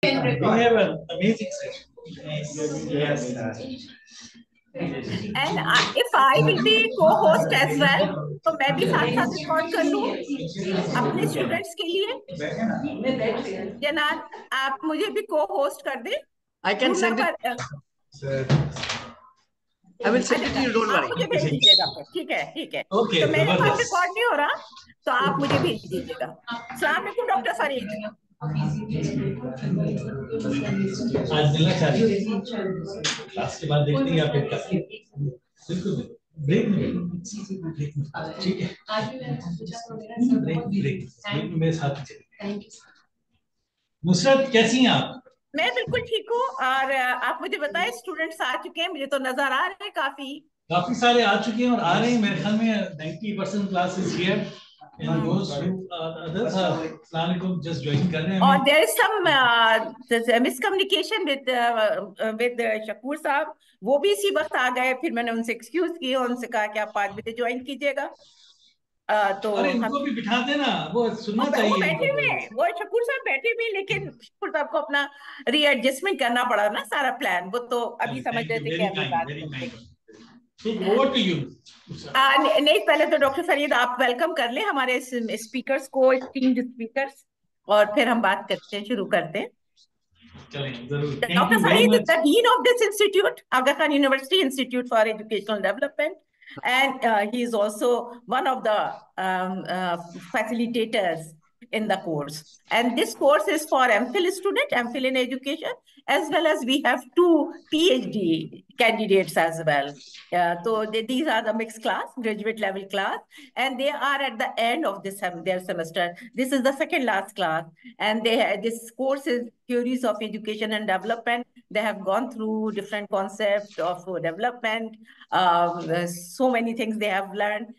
We have an amazing session. Yes. And if I will be co-host as well, तो मैं भी साथ साथ रिकॉर्ड कर लूँ अपने स्टूडेंट्स के लिए। जनाब, आप मुझे भी co-host कर दें। I can send it. I will send it to you. Don't worry. आप मुझे भेज दीजिएगा फिर। ठीक है, ठीक है। Okay, तो मेरे पास जबरदस्त। रिकॉर्ड नहीं हो रहा, तो आप मुझे भेज दीजिएगा। अस्सलाम वालेकुम डॉक्टर फरीद। आज मिलना चाह रही है क्लास के बाद देखते हैं या फिर बिल्कुल ब्रेक में ठीक है ब्रेक में मेरे साथ चलिए। नुसरत कैसी हैं आप? मैं बिल्कुल ठीक हूँ। और आप मुझे बताएं, स्टूडेंट्स आ चुके हैं, मुझे तो नजर आ रहे हैं काफी सारे आ चुके हैं और आ रहे हैं। मेरे ख्याल में 90% classes here and those who others are just joining कर रहे हैं। और there is some miscommunication with Shakoor साहब, वो भी इसी वक्त आ गए। फिर मैंने उनसे एक्सक्यूज किया, उनसे कहा कि आप 5 बजे ज्वाइन कीजिएगा। तो अरे इनको भी बिठा देना, वो सुनना चाहिए। वो बैठे हुए हैं, वो शकूर साहब बैठे हुए, लेकिन शकूर साहब को अपना रीएडजस्टमेंट करना पड़ा ना सारा प्लान। वो तो अभी समझ रहे थे कि अभी बात करेंगे। Over to you. नहीं, पहले तो डॉक्टर फरीद आप वेलकम कर ले हमारे स्पीकर्स को, स्टीम्ड स्पीकर्स, और फिर हम बात करते हैं, शुरू करते हैं। चलें, जरूर। Dr. Farid is the dean of this institute, Aga Khan University Institute for Educational Development, and he is also one of the facilitators in the course. And this course is for MPhil student, MPhil in education, as well as we have 2 PhD candidates as well. So these are the mixed class, graduate level class, and they are at the end of their semester. This is the second last class, and this course is theories of education and development. They have gone through different concepts of development. So many things they have learned.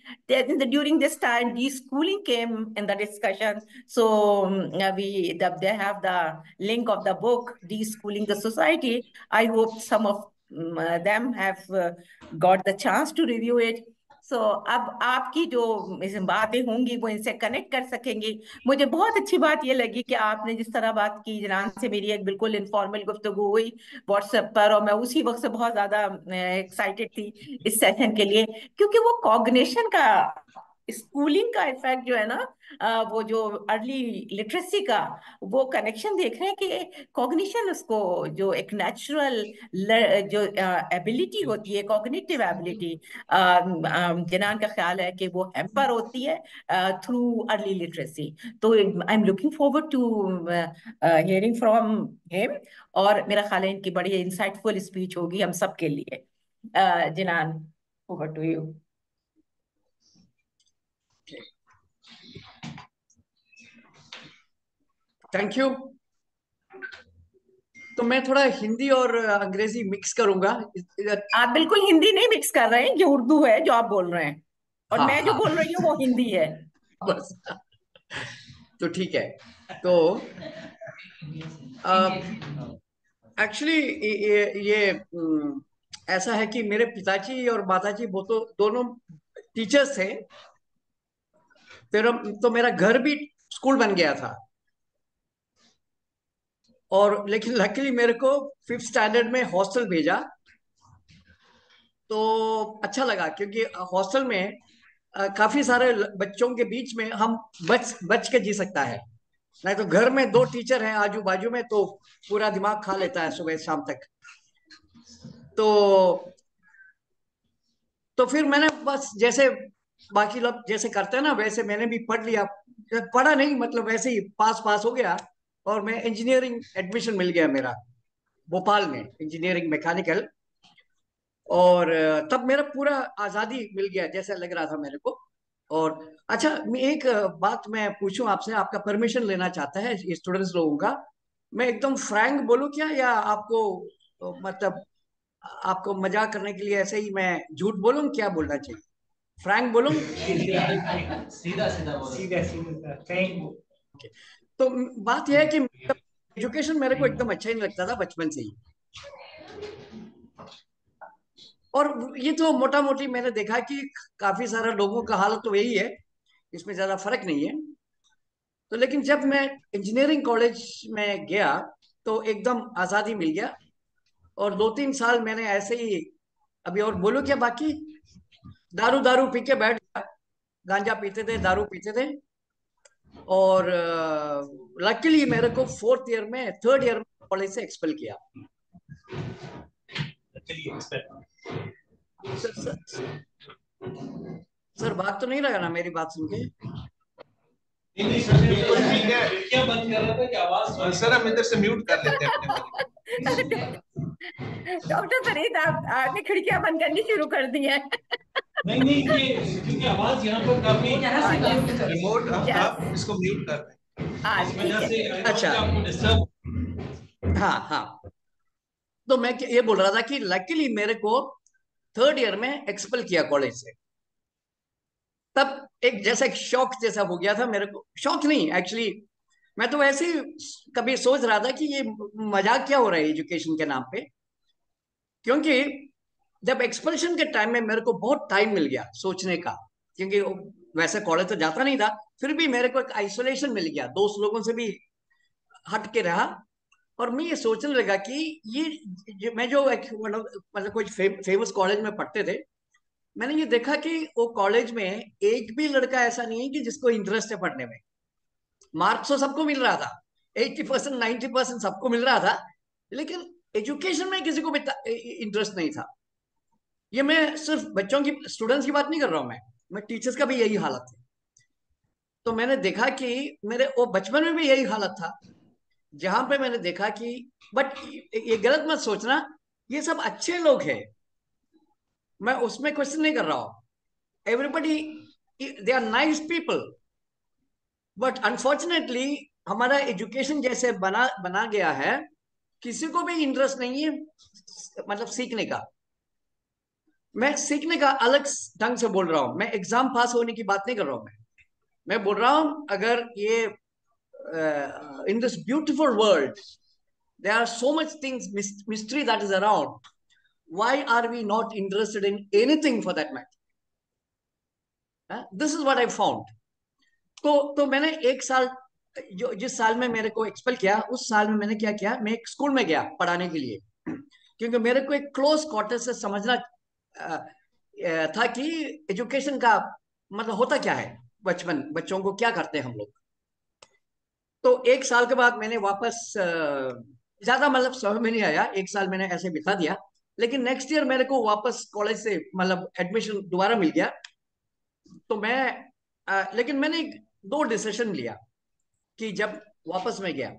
During this time, de-schooling came in the discussion. So they have the link of the book, De-Schooling the Society. I hope some of them have got the chance to review it. So अब आपकी जो बातें होंगी वो इनसे connect कर सकेंगी। मुझे बहुत अच्छी बात ये लगी कि आपने जिस तरह बात की, जिनान से मेरी एक बिल्कुल इनफॉर्मल गुफ्तगू हुई व्हाट्सएप पर, और मैं उसी वक्त से बहुत ज्यादा एक्साइटेड थी इस सेशन के लिए, क्योंकि वो कॉग्निशन का, स्कूलिंग का इफेक्ट जो है ना, वो जो अर्ली लिटरेसी का वो कनेक्शन देख रहे हैं कि कॉग्निशन, उसको जो एक नेचुरल जो एबिलिटी होती है, कॉग्निटिव एबिलिटी, जिनान का ख्याल है कि वो हैम्पर होती है थ्रू अर्ली लिटरेसी। तो I am looking forward to hearing from him, और मेरा ख्याल है इनकी बड़ी इंसाइटफुल स्पीच होगी हम सब के लिए। Jinan, over to you. Thank you. तो मैं थोड़ा हिंदी और अंग्रेजी मिक्स करूंगा। आप बिल्कुल हिंदी नहीं मिक्स कर रहे हैं, ये उर्दू है जो आप बोल रहे हैं, और हाँ, मैं जो बोल रही हूँ वो हिंदी है बस। तो ठीक है। तो एक्चुअली ये ऐसा है कि मेरे पिताजी और माताजी वो तो दोनों टीचर्स थे। फिर तो मेरा घर भी स्कूल बन गया था, और लेकिन लकीली मेरे को 5th स्टैंडर्ड में हॉस्टल भेजा। तो अच्छा लगा, क्योंकि हॉस्टल में काफी सारे बच्चों के बीच में हम बच के जी सकता है। नहीं तो घर में 2 टीचर हैं आजू बाजू में, तो पूरा दिमाग खा लेता है सुबह शाम तक। तो फिर मैंने बस जैसे बाकी लोग जैसे करते हैं ना, वैसे मैंने भी पढ़ लिया। पढ़ा नहीं, मतलब वैसे ही पास हो गया, और मैं इंजीनियरिंग एडमिशन मिल गया मेरा भोपाल में, इंजीनियरिंग मैकेनिकल। और तब मेरा पूरा आजादी मिल गया जैसा लग रहा था मेरे को। और अच्छा, एक बात मैं पूछूं आपसे, आपका परमिशन लेना चाहता है स्टूडेंट्स लोगों का। मैं एकदम फ्रैंक बोलूं क्या, या आपको मतलब आपको मजाक करने के लिए ऐसे ही मैं झूठ बोलूं, क्या बोलना चाहिए? फ्रैंक बोलूं? सीधा सीधा बोलो। तो बात यह है कि एजुकेशन मेरे को एकदम अच्छा ही नहीं लगता था बचपन से ही। और ये तो मोटा मोटी मैंने देखा कि काफी सारे लोगों का हाल तो यही है, इसमें ज्यादा फर्क नहीं है। तो लेकिन जब मैं इंजीनियरिंग कॉलेज में गया, तो एकदम आजादी मिल गया। और 2-3 साल मैंने ऐसे ही, अभी और बोलो क्या बाकी, दारू दारू पी के बैठ गया, गांजा पीते थे, दारू पीते थे। और लकीली मेरे को 4th ईयर में, 3rd ईयर में कॉलेज से एक्सपेल किया। चलिए सर, सर, सर बात तो नहीं लगा ना मेरी बात सुन के? नहीं सर, बिल्कुल ठीक है। खिड़कियां बंद कर रहा था कि आवाज सर हम इधर से म्यूट कर लेते हैं अपने डॉक्टर फरीद, आपने खिड़कियां बंद करनी शुरू कर दी है। नहीं नहीं, ये क्योंकि आवाज यहाँ पर काफी रिमोट, आप इसको म्यूट कर दें। इस वजह से अच्छा। आपको डिस्टर्ब। हाँ हाँ, तो मैं ये बोल रहा था कि लकीली मेरे को 3rd ईयर में एक्सपेल किया कॉलेज से। तब एक जैसा एक शौक जैसा हो गया था मेरे को, शौक नहीं एक्चुअली, मैं तो ऐसे ही कभी सोच रहा था कि ये मजाक क्या हो रहा है एजुकेशन के नाम पे। क्योंकि जब एक्सपल्शन के टाइम में मेरे को बहुत टाइम मिल गया सोचने का, क्योंकि वैसे कॉलेज तो जाता नहीं था, फिर भी मेरे को एक आइसोलेशन मिल गया, दोस्त लोगों से भी हट के रहा। और मैं ये सोचने लगा कि मैं जो मतलब कोई फेमस कॉलेज में पढ़ते थे, मैंने ये देखा कि वो कॉलेज में एक भी लड़का ऐसा नहीं है कि जिसको इंटरेस्ट है पढ़ने में। मार्क्स तो सबको मिल रहा था, 80%, 90% सबको मिल रहा था, लेकिन एजुकेशन में किसी को भी इंटरेस्ट नहीं था। ये मैं सिर्फ बच्चों की, स्टूडेंट्स की बात नहीं कर रहा हूं, मैं टीचर्स का भी यही हालत है। तो मैंने देखा कि मेरे वो बचपन में भी यही हालत था, जहां पे मैंने देखा कि, बट ये गलत मत सोचना, ये सब अच्छे लोग हैं, मैं उसमें क्वेश्चन नहीं कर रहा हूं। Everybody they are nice people, but unfortunately हमारा एजुकेशन जैसे बना बना गया है, किसी को भी इंटरेस्ट नहीं है मतलब सीखने का। मैं सीखने का अलग ढंग से बोल रहा हूं, मैं एग्जाम पास होने की बात नहीं कर रहा हूं। मैं बोल रहा हूं, अगर ये in this beautiful world there are so much things mystery that is around, why are we not interested in anything for that matter? This is what I found. तो मैंने एक साल, जो जिस साल में मेरे को एक्सपेल किया, उस साल में मैंने क्या किया, मैं एक स्कूल में गया पढ़ाने के लिए, क्योंकि मेरे को एक क्लोज क्वार्टर से समझना था कि एजुकेशन का मतलब होता क्या है, बच्चों को क्या करते हैं हम लोग। तो एक साल के बाद मैंने वापस, ज्यादा मतलब समझ में नहीं आया, एक साल मैंने ऐसे बिता दिया, लेकिन नेक्स्ट ईयर मेरे को वापस कॉलेज से मतलब एडमिशन दोबारा मिल गया। तो लेकिन मैंने 2 डिसीजन लिया कि जब वापस में गया,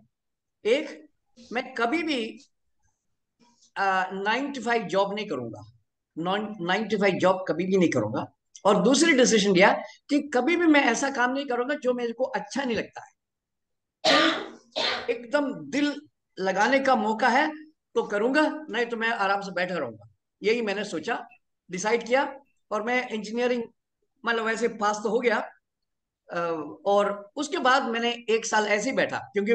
एक, मैं कभी भी 9 to 5 जॉब नहीं करूंगा, 9 to 5 जॉब कभी भी नहीं करूंगा। और दूसरी डिसीजन लिया कि कभी भी मैं ऐसा काम नहीं करूंगा जो मेरे को अच्छा नहीं लगता है, एकदम दिल लगाने का मौका है तो करूंगा, नहीं तो मैं आराम से बैठा रहूंगा। यही मैंने सोचा, डिसाइड किया। और मैं इंजीनियरिंग मतलब वैसे पास तो हो गया, और उसके बाद मैंने 1 साल ऐसे ही बैठा, क्योंकि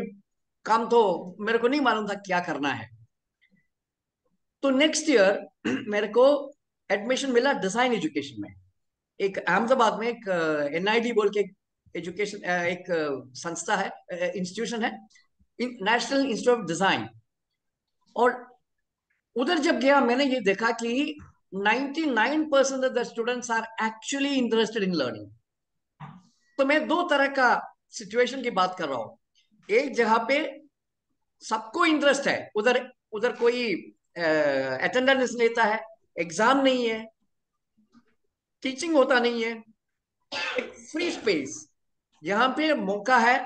काम तो मेरे को नहीं मालूम था क्या करना है। तो नेक्स्ट ईयर मेरे को एडमिशन मिला डिजाइन एजुकेशन में, एक अहमदाबाद में एक NID बोल के एजुकेशन एक संस्था है, इंस्टीट्यूशन है, नेशनल इंस्टीट्यूट ऑफ डिजाइन। और उधर जब गया मैंने ये देखा कि 99% of the students are actually interested in learning. तो मैं 2 तरह का सिचुएशन की बात कर रहा हूं, एक जगह पे सबको इंटरेस्ट है, उधर उधर कोई अटेंडेंस लेता है, एग्जाम नहीं है, टीचिंग होता नहीं है, एक फ्री स्पेस जहां पे मौका है,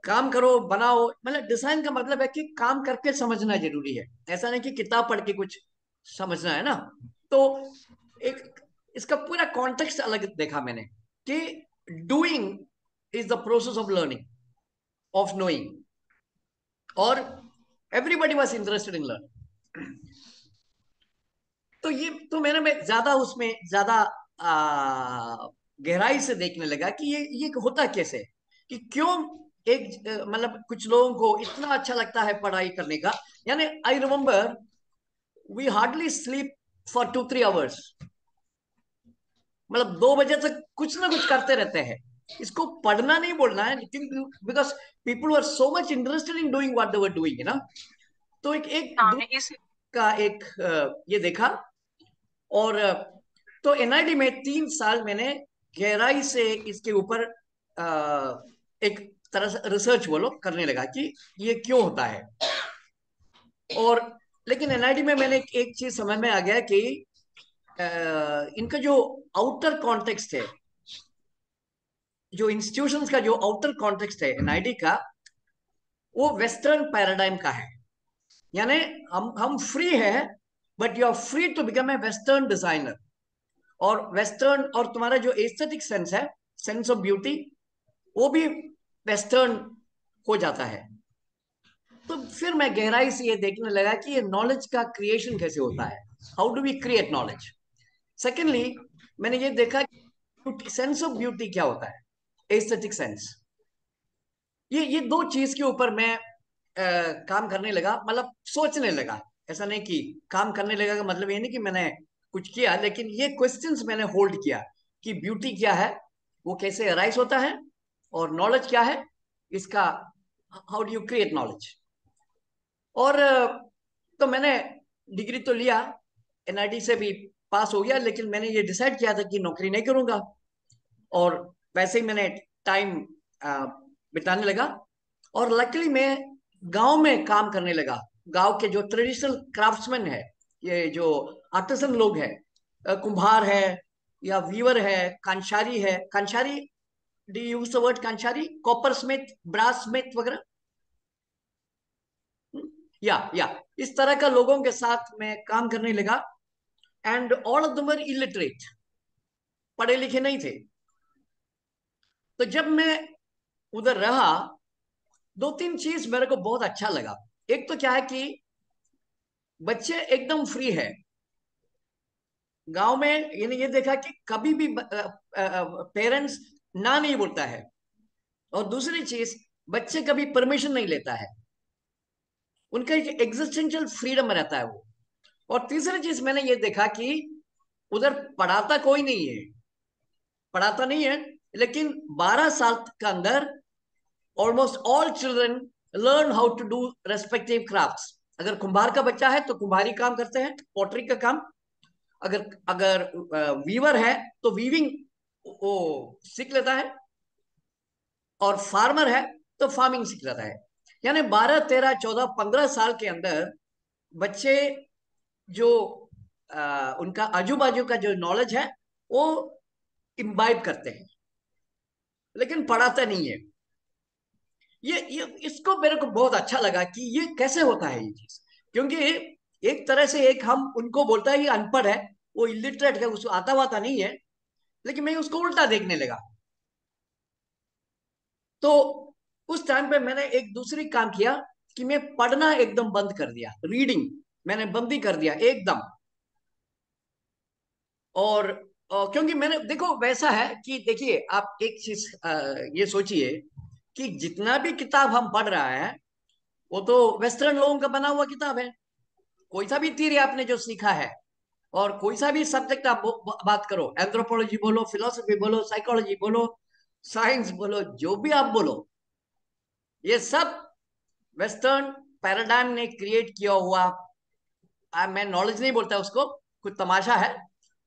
काम करो, बनाओ। मतलब डिजाइन का मतलब है कि काम करके समझना जरूरी है, ऐसा नहीं कि किताब पढ़ के कुछ समझना है ना। तो एक इसका पूरा कॉन्टेक्स्ट अलग देखा मैंने कि doing is the process of learning, of knowing, और everybody was interested in learning. तो ये तो मैं ज्यादा उसमें ज्यादा गहराई से देखने लगा कि ये होता कैसे, कि क्यों एक मतलब कुछ लोगों को इतना अच्छा लगता है पढ़ाई करने का। यानी I remember we hardly sleep for 2-3 hours, मतलब 2 बजे तक कुछ ना कुछ करते रहते हैं। इसको पढ़ना नहीं बोलना है, क्योंकि because people are so much interested in doing what they were doing, ना। तो एक ये देखा, और तो एनआईटी में 3 साल मैंने गहराई से इसके ऊपर एक तरह से रिसर्च बोलो करने लगा कि ये क्यों होता है। और लेकिन एनआईटी में मैंने एक चीज समझ में आ गया कि इनका जो आउटर कॉन्टेक्स्ट है, जो इंस्टीट्यूशंस का जो आउटर कॉन्टेक्स्ट है एनआईटी का, वो वेस्टर्न पैराडाइम का है। यानी हम फ्री है, but you are free to become a western designer. और वेस्टर्न, और तुम्हारा जो एस्थेटिक सेंस है, सेंस ऑफ ब्यूटी, वो भी वेस्टर्न हो जाता है। तो फिर मैं गहराई से ये देखने लगा कि ये नॉलेज का क्रिएशन कैसे होता है, how do we create knowledge. Secondly मैंने ये देखा कि सेंस ऑफ ब्यूटी क्या होता है, एस्थेटिक सेंस। ये दो चीज के ऊपर मैं काम करने लगा, मतलब सोचने लगा। ऐसा नहीं कि काम करने लगा का मतलब ये नहीं कि मैंने कुछ किया, लेकिन ये क्वेश्चंस मैंने होल्ड किया कि ब्यूटी क्या है, वो कैसे अराइज होता है, और नॉलेज क्या है इसका, how do you create knowledge. और तो मैंने डिग्री तो लिया, एनआईटी से भी पास हो गया, लेकिन मैंने ये डिसाइड किया था कि नौकरी नहीं करूंगा। और वैसे ही मैंने टाइम बिताने लगा, और लकीली मैं गांव में काम करने लगा। गांव के जो ट्रेडिशनल क्राफ्ट्समैन है, ये जो आर्टिसन लोग हैं, कुम्हार है या वीवर है, कांचारी है, कांचारी, do you use the word kanchari, copper smith, brass smith वगैरह, या इस तरह का लोगों के साथ मैं काम करने लगा। And all of them were illiterate, पढ़े लिखे नहीं थे। तो जब मैं उधर रहा, 2-3 चीज मेरे को बहुत अच्छा लगा। एक तो क्या है कि बच्चे एकदम फ्री है गांव में, यानी ये देखा कि कभी भी पेरेंट्स ना नहीं बोलता है। और दूसरी चीज, बच्चे कभी परमिशन नहीं लेता है, उनका एक एग्जिस्टेंशियल फ्रीडम रहता है वो। और तीसरी चीज मैंने ये देखा कि उधर पढ़ाता कोई नहीं है, पढ़ाता नहीं है, लेकिन 12 साल के अंदर almost all children learn how to do respective crafts. अगर कुम्हार का बच्चा है तो कुम्हारी काम करते हैं, पॉटरी का काम। अगर अगर वीवर है तो वीविंग वो सीख लेता है, और फार्मर है तो फार्मिंग सीख लेता है। यानी 12, 13, 14, 15 साल के अंदर बच्चे जो उनका आजू बाजू का जो नॉलेज है वो इम्बाइब करते हैं, लेकिन पढ़ाता नहीं है। ये इसको मेरे को बहुत अच्छा लगा कि ये कैसे होता है ये चीज। क्योंकि एक तरह से एक हम उनको बोलता है ये अनपढ़ है, वो इलिटरेट है, उसको आता वाता नहीं है, लेकिन मैं उसको उल्टा देखने लगा। तो उस टाइम पे मैंने एक दूसरी काम किया कि मैं पढ़ना एकदम बंद कर दिया, रीडिंग मैंने बंद ही कर दिया एकदम। और क्योंकि मैंने देखो वैसा है कि देखिए आप एक चीज ये सोचिए कि जितना भी किताब हम पढ़ रहा है वो तो वेस्टर्न लोगों का बना हुआ किताब है। कोई सा भी थियरी आपने जो सीखा है, और कोई सा भी सब्जेक्ट आप बात करो, एंथ्रोपोलॉजी बोलो, फिलोसफी बोलो, साइकोलॉजी बोलो, साइंस बोलो, जो भी आप बोलो, ये सब वेस्टर्न पैराडाइम ने क्रिएट किया हुआ, मैं नॉलेज नहीं बोलता उसको, कुछ तमाशा है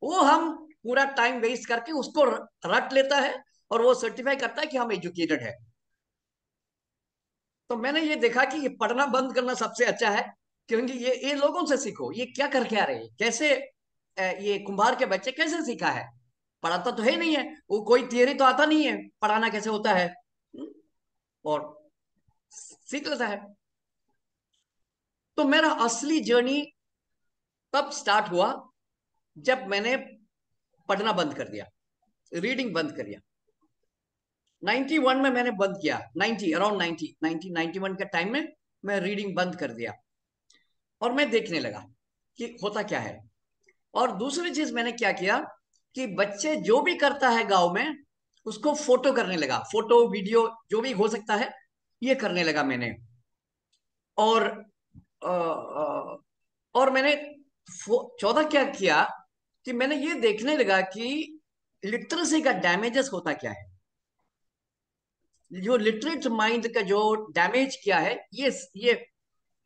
वो। हम पूरा टाइम वेस्ट करके उसको रट लेता है, और वो सर्टिफाई करता है कि हम एजुकेटेड है। तो मैंने ये देखा कि ये पढ़ना बंद करना सबसे अच्छा है, क्योंकि ये लोगों से सीखो, ये क्या करके आ रहे हैं, कैसे ये कुम्हार के बच्चे कैसे सीखा है, पढ़ाता तो है नहीं है वो, कोई थियरी तो आता नहीं है, पढ़ाना कैसे होता है, और सीख लेता है। तो मेरा असली जर्नी तब स्टार्ट हुआ जब मैंने पढ़ना बंद कर दिया, रीडिंग बंद कर दिया। 91 में मैंने बंद किया, 90 अराउंड 1991 के टाइम में मैं रीडिंग बंद कर दिया, और मैं देखने लगा कि होता क्या है। और दूसरी चीज मैंने क्या किया कि बच्चे जो भी करता है गांव में उसको फोटो करने लगा, फोटो वीडियो जो भी हो सकता है ये करने लगा मैंने। और और मैंने 14 क्या किया कि मैंने ये देखने लगा कि लिटरेसी का डैमेजेस होता क्या है। जो लिटरेट माइंड का जो डैमेज किया है, ये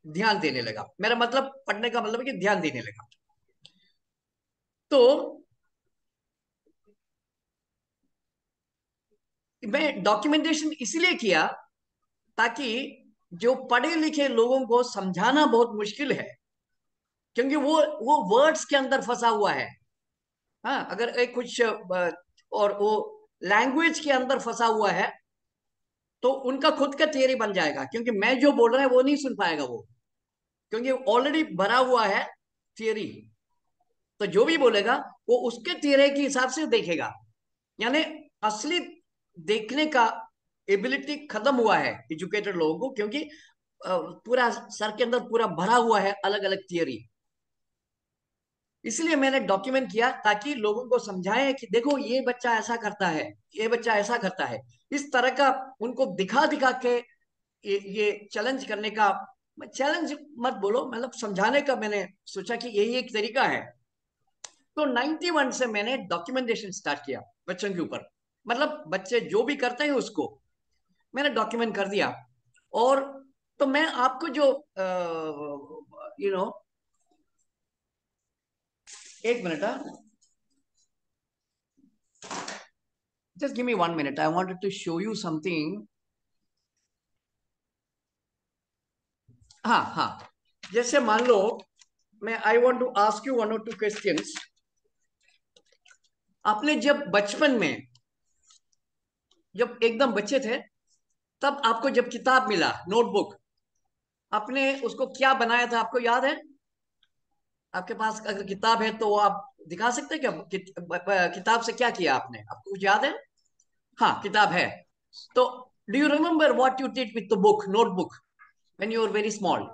ध्यान देने लगा। मेरा मतलब पढ़ने का मतलब है कि ध्यान देने लगा। तो मैं डॉक्यूमेंटेशन इसलिए किया ताकि जो पढ़े लिखे लोगों को समझाना बहुत मुश्किल है, क्योंकि वो वर्ड्स के अंदर फंसा हुआ है। हाँ, अगर एक कुछ और वो लैंग्वेज के अंदर फंसा हुआ है तो उनका खुद का थियरी बन जाएगा, क्योंकि मैं जो बोल रहा है वो नहीं सुन पाएगा वो, क्योंकि ऑलरेडी भरा हुआ है थियरी। तो जो भी बोलेगा वो उसके थियरी के हिसाब से देखेगा, यानी असली देखने का एबिलिटी खत्म हुआ है एजुकेटेड लोगों को, क्योंकि पूरा सर के अंदर पूरा भरा हुआ है अलग अलग थियरी। इसलिए मैंने डॉक्यूमेंट किया ताकि लोगों को समझाएं कि देखो ये बच्चा ऐसा करता है, ये बच्चा ऐसा करता है। इस तरह का उनको दिखा दिखा के ये चैलेंज करने का, चैलेंज मत बोलो, मतलब समझाने का मैंने सोचा कि यही एक तरीका है। तो 91 से मैंने डॉक्यूमेंटेशन स्टार्ट किया बच्चों के ऊपर, मतलब बच्चे जो भी करते हैं उसको मैंने डॉक्यूमेंट कर दिया। और तो मैं आपको जो एक minute, just give me 1 minute. I wanted to show you something. हाँ हाँ, जैसे मान लो मैं I want to ask you 1 or 2 questions. आपने जब बचपन में, जब एकदम बच्चे थे, तब आपको जब किताब मिला, नोटबुक, आपने उसको क्या बनाया था आपको याद है? आपके पास अगर किताब है तो आप दिखा सकते हैं क्या? किताब से क्या किया आपने, आपको कुछ याद है? हाँ, किताब है। तो do you remember what you did with the book, notebook, when you were very small?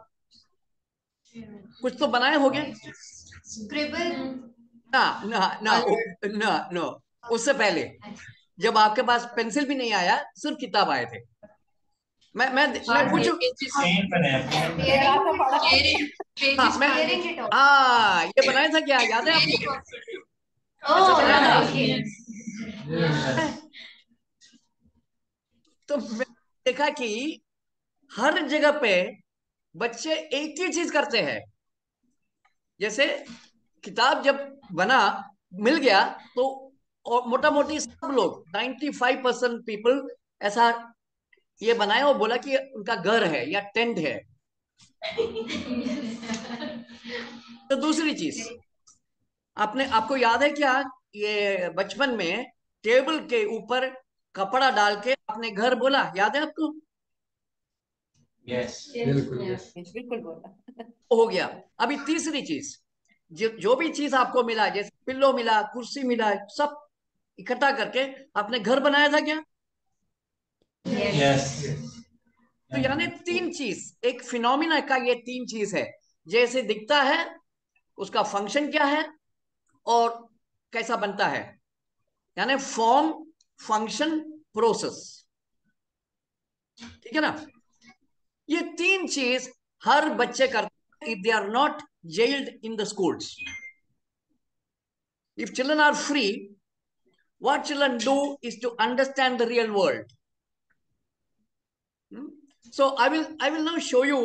कुछ तो बनाए होगे? स्क्रिबल? ना ना ना ना नो, उससे पहले जब आपके पास पेंसिल भी नहीं आया, सिर्फ किताब आए थे। मैं पूछू? हाँ, मैं हाँ, ये बनाया था क्या, याद है आपको? तो मैं देखा कि हर जगह पे बच्चे एक ही चीज करते हैं। जैसे किताब जब बना, मिल गया, तो और मोटा मोटी सब लोग 95% पीपल ऐसा ये बनाया और बोला कि उनका घर है या टेंट है। तो दूसरी चीज, आपको याद है क्या, ये बचपन में टेबल के ऊपर कपड़ा डाल के अपने घर बोला, याद है आपको? यस, बिल्कुल बिल्कुल बोला। हो गया। अभी तीसरी चीज, जो भी चीज आपको मिला, जैसे पिल्लो मिला, कुर्सी मिला, सब इकट्ठा करके आपने घर बनाया था क्या? यस। तो यानी 3 चीज, एक फिनोमिना का ये 3 चीज है, जैसे दिखता है, उसका फंक्शन क्या है, और कैसा बनता है, यानी फॉर्म, फंक्शन, प्रोसेस। ठीक है ना? ये 3 चीज हर बच्चे करते हैं, if they are not jailed in the schools. If children are free, what children do is to understand the real world. So I will now show you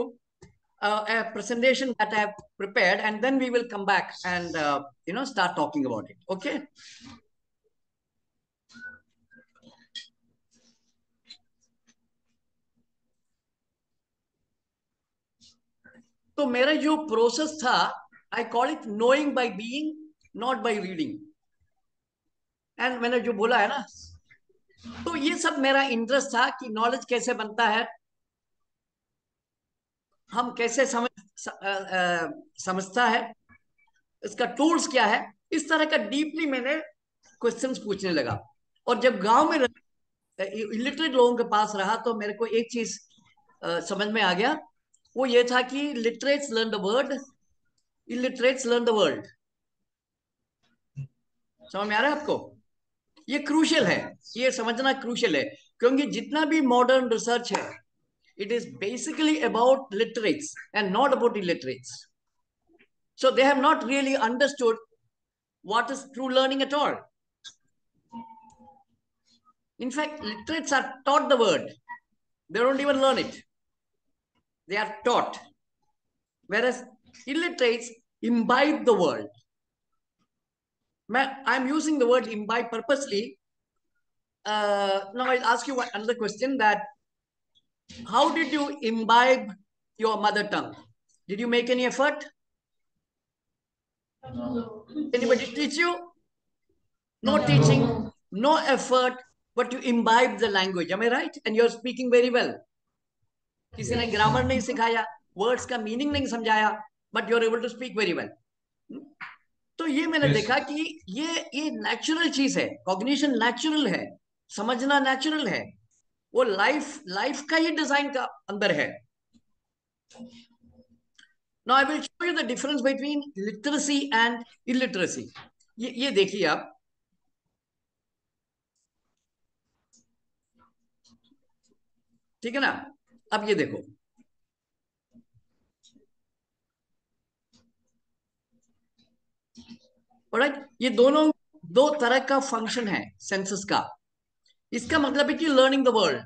a presentation that I have prepared, and then we will come back and start talking about it. Okay? तो मेरा जो process था, I call it knowing by being, not by reading. And मैंने जो बोला है ना, तो ये सब मेरा इंटरेस्ट था कि नॉलेज कैसे बनता है, हम कैसे समझता है, इसका टूल्स क्या है, इस तरह का डीपली मैंने क्वेश्चंस पूछने लगा। और जब गांव में इलिटरेट लोगों के पास रहा, तो मेरे को एक चीज समझ में आ गया, वो ये था कि literates learn the word, illiterates learn the world. समझ में आ रहा है आपको? ये क्रूशियल है, ये समझना क्रूशियल है, क्योंकि जितना भी मॉडर्न रिसर्च है, it is basically about literates and not about illiterates. So they have not really understood what is true learning at all. In fact, literates are taught the word. They don't even learn it. They are taught. Whereas illiterates imbibe the word. I'm using the word imbibe purposely. Now I'll ask you another question, that how did you imbibe your mother tongue? Did you make any effort? Anybody teach you? No teaching, no effort, but you imbibe the language. Am I right? And you're speaking very well. किसी ने grammar नहीं सिखाया, words का meaning नहीं समझाया, but you are able to speak very well. तो ये मैंने देखा कि ये नेचुरल चीज है. कॉग्निशन नेचुरल है, समझना नेचुरल है, वो लाइफ का ही डिजाइन का अंदर है. Now I will show you the difference between literacy and illiteracy. ये देखिए आप. ठीक है ना? अब ये देखो. ऑलराइट, ये दोनों दो तरह का फंक्शन है सेंसस का. इसका मतलब है कि लर्निंग द वर्ल्ड,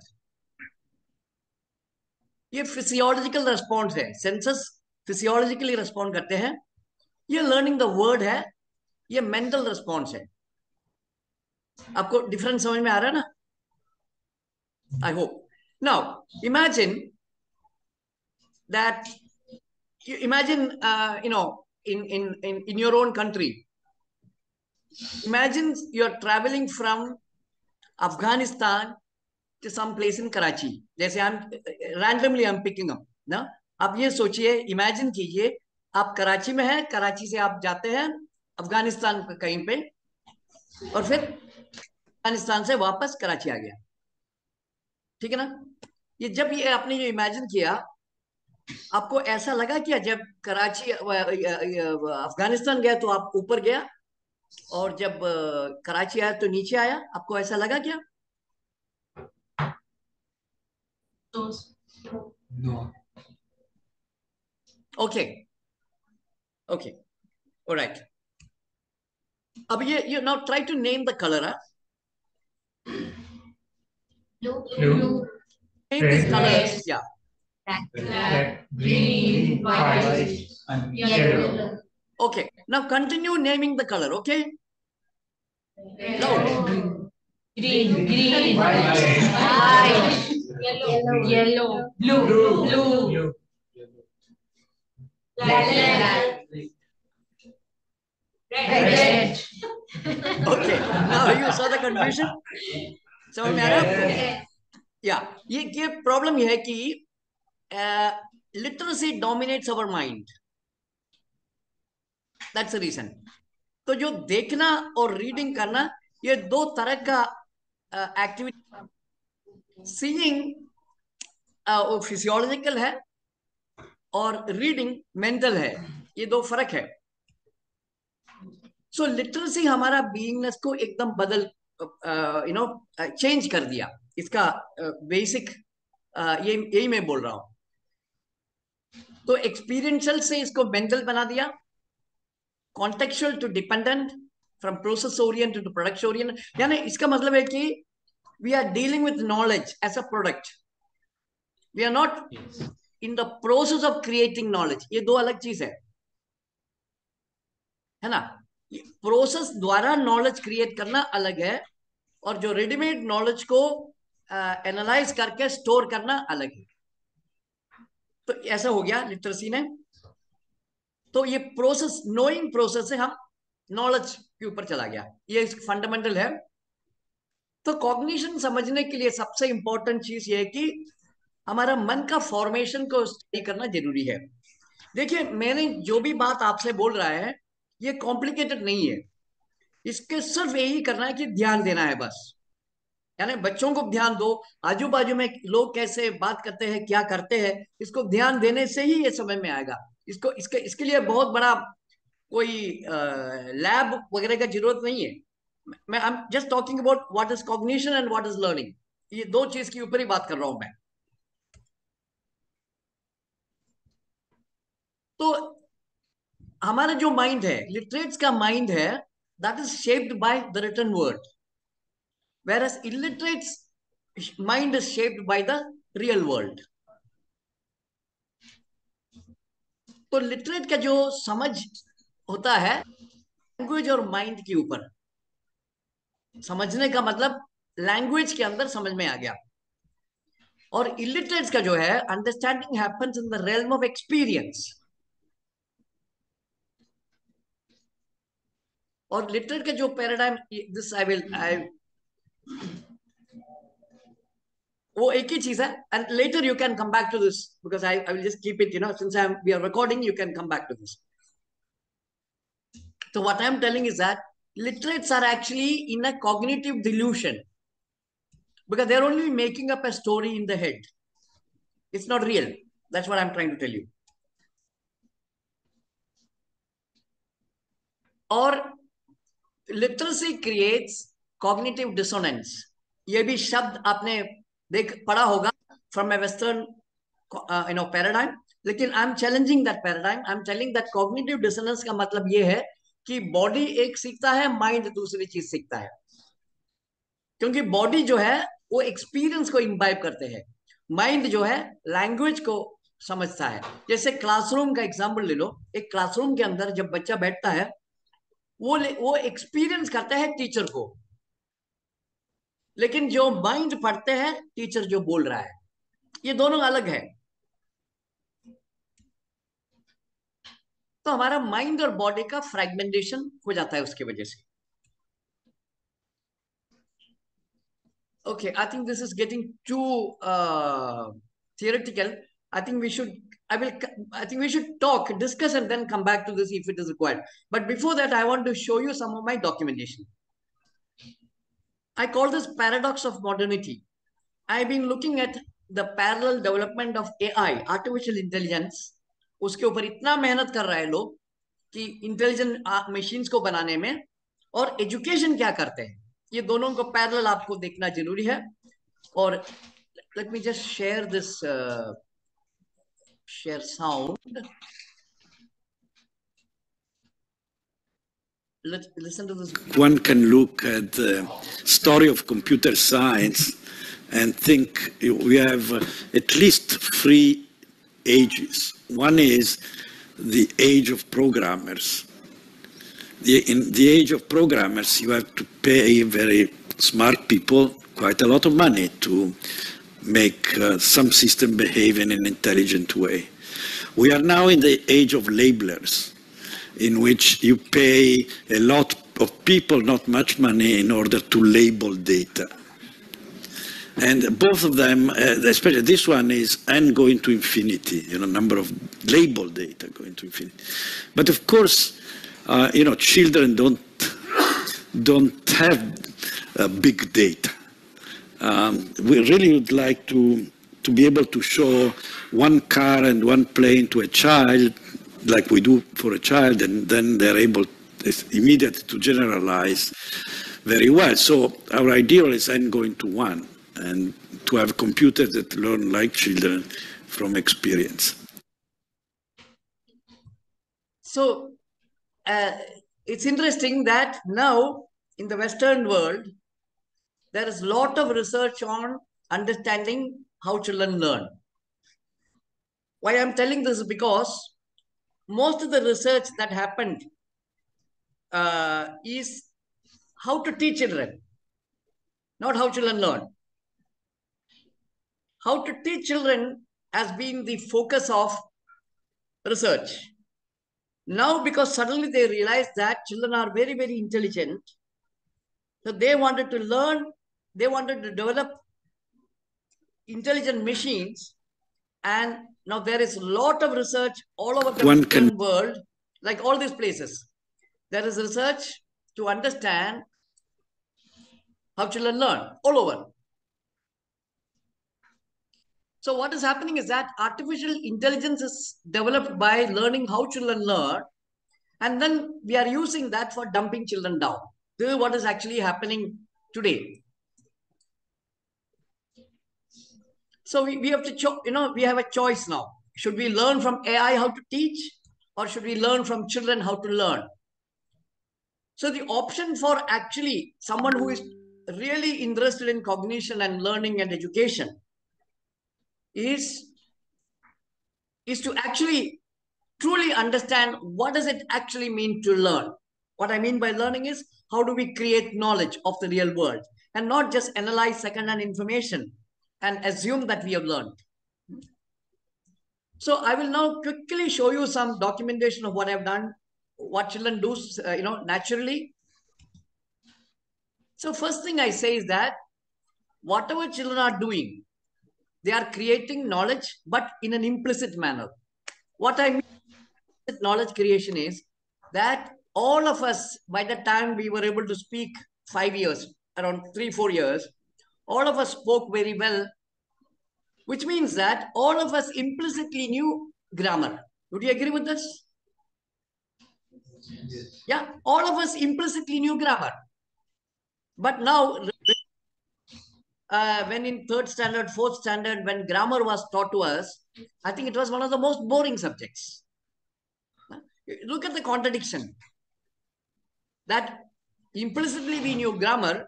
ये फिजियोलॉजिकल रेस्पॉन्स है. सेंसस फिजियोलॉजिकली रेस्पॉन्ड करते हैं. ये लर्निंग द वर्ड है, ये मेंटल रेस्पॉन्स है. आपको डिफरेंस समझ में आ रहा है ना? I hope. Now imagine that imagine in your own country, imagine you're traveling from Afghanistan to some place in Karachi. जैसे I'm picking up ना. आप ये सोचिए, इमेजिन कीजिए आप कराची में हैं, कराची से आप जाते हैं अफगानिस्तान कहीं पे, और फिर अफगानिस्तान से वापस कराची आ गया. ठीक है ना? ये जब ये आपने ये इमेजिन किया, आपको ऐसा लगा क्या जब कराची अफगानिस्तान गया तो आप ऊपर गया, और जब कराची आया तो नीचे आया? आपको ऐसा लगा क्या? No. Okay, alright. अब ये now try to name the colour. Blue. Name these colors. Yeah. Red, green, white, and yellow. Okay. Now continue naming the color. Okay. Loud. Green, white, yellow, blue, black, red. Okay. Now you saw the confusion. समझ में आ रहा है? या ये problem ये है कि literacy dominates our mind. That's the reason. तो जो देखना और रीडिंग करना, ये दो तरह का एक्टिविटी. सीइंग फिजियोलॉजिकल है और रीडिंग मेंटल है. ये दो फर्क है. सो लिटरेसी हमारा बीइंगनेस को एकदम बदल चेंज कर दिया. इसका बेसिक यही मैं बोल रहा हूं. तो एक्सपीरियंशियल से इसको मेंटल बना दिया, contextual to dependent, from process oriented to product oriented. यानी इसका मतलब है कि we are dealing with knowledge as a product. We are not in the process of creating knowledge. ये दो अलग चीज है ना? प्रोसेस द्वारा नॉलेज क्रिएट करना अलग है, और जो रेडीमेड नॉलेज को एनालाइज करके स्टोर करना अलग है. तो ऐसा हो गया लिटरेसी ने. तो ये प्रोसेस, नोइंग प्रोसेस से हम नॉलेज के ऊपर चला गया. ये फंडामेंटल है. तो कॉग्निशन समझने के लिए सबसे इंपॉर्टेंट चीज ये है कि हमारा मन का फॉर्मेशन को स्टडी करना जरूरी है. देखिए, मैंने जो भी बात आपसे बोल रहा है ये कॉम्प्लिकेटेड नहीं है. इसके सिर्फ यही करना है कि ध्यान देना है बस. यानी बच्चों को ध्यान दो, आजू बाजू में लोग कैसे बात करते हैं, क्या करते हैं, इसको ध्यान देने से ही ये समझ में आएगा. इसके लिए बहुत बड़ा कोई लैब वगैरह का जरूरत नहीं है. मैं I am just talking about what is cognition and what is learning. ये दो चीज के ऊपर ही बात कर रहा हूं मैं. तो हमारा जो माइंड है, लिटरेट्स का माइंड है, that is shaped by the written word. whereas illiterates mind is shaped by the real world. तो लिटरेट का जो समझ होता है लैंग्वेज और माइंड के ऊपर, समझने का मतलब लैंग्वेज के अंदर समझ में आ गया, और इलिटरेट्स का जो है understanding happens in the realm of experience. और लिटरेट का जो पैराडाइम, दिस आई वो एक ही चीज है. And later you can come back to this because I will just keep it, since we are recording, you can come back to this. So what I am telling is that literates are actually in a cognitive delusion because they're only making up a story in the head. It's not real. That's what I'm trying to tell you. Or literacy creates cognitive dissonance. ये भी शब्द आपने पढ़ा होगा from a Western paradigm. लेकिन I'm challenging that paradigm. I'm telling that cognitive dissonance का मतलब ये है कि बॉडी एक सीखता है, माइंड दूसरी चीज सीखता है. क्योंकि बॉडी जो है वो एक्सपीरियंस को इम्बाइब करते हैं, माइंड जो है लैंग्वेज को समझता है. जैसे क्लासरूम का एग्जांपल ले लो. एक क्लासरूम के अंदर जब बच्चा बैठता है वो एक्सपीरियंस करता है टीचर को, लेकिन जो माइंड पढ़ते हैं टीचर जो बोल रहा है, ये दोनों अलग है. तो हमारा माइंड और बॉडी का फ्रेगमेंटेशन हो जाता है उसकी वजह से. Okay, I think this is getting too theoretical. I think we should discuss and then come back to this if it is required. But before that, I want to show you some of my documentation. I call this paradox of modernity. I've been looking at the parallel development of AI, artificial intelligence. उसके ऊपर इतना मेहनत कर रहा है लोग कि intelligent machines को बनाने में, और एजुकेशन क्या करते हैं, ये दोनों को पैरेलल आपको देखना जरूरी है. और let me just share this, share sound. Listen to this. One can look at the story of computer science and think we have at least 3 ages. One is the age of programmers. In the age of programmers, you have to pay very smart people quite a lot of money to make some system behave in an intelligent way. We are now in the age of labelers, in which you pay a lot of people not much money in order to label data. And both of them, especially this one, is n going to infinity, number of labeled data going to infinity. But of course, children don't have big data. We really would like to be able to show one car and one plane to a child, like we do for a child, and then they're able immediately to generalize very well. So our ideal is n going to 1, and to have computers that learn like children from experience. So it's interesting that now in the Western world, there is a lot of research on understanding how children learn. Why I'm telling this is because most of the research that happened is how to teach children, not how children learn. How to teach children has been the focus of research. Now, because suddenly they realized that children are very, very intelligent, so they wanted to learn, they wanted to develop intelligent machines, and now there is a lot of research all over the world, like all these places. There is research to understand how children learn all over. So what is happening is that artificial intelligence is developed by learning how children learn, and then we are using that for dumping children down. This is what is actually happening today. So we have to, we have a choice now. Should we learn from AI how to teach, or should we learn from children how to learn? So the option for actually someone who is really interested in cognition and learning and education is to actually truly understand what does it actually mean to learn. What I mean by learning is how do we create knowledge of the real world and not just analyze second-hand information and assume that we have learned. So I will now quickly show you some documentation of what I've done, what children do, naturally. So first thing I say is that whatever children are doing, they are creating knowledge, but in an implicit manner. What I mean with knowledge creation is that all of us, by the time we were able to speak 5 years, around 3-4 years, all of us spoke very well, which means that all of us implicitly knew grammar. Would you agree with this? Yeah, all of us implicitly knew grammar. But now, when in 3rd standard, 4th standard, when grammar was taught to us, I think it was one of the most boring subjects. Look at the contradiction. That implicitly we knew grammar,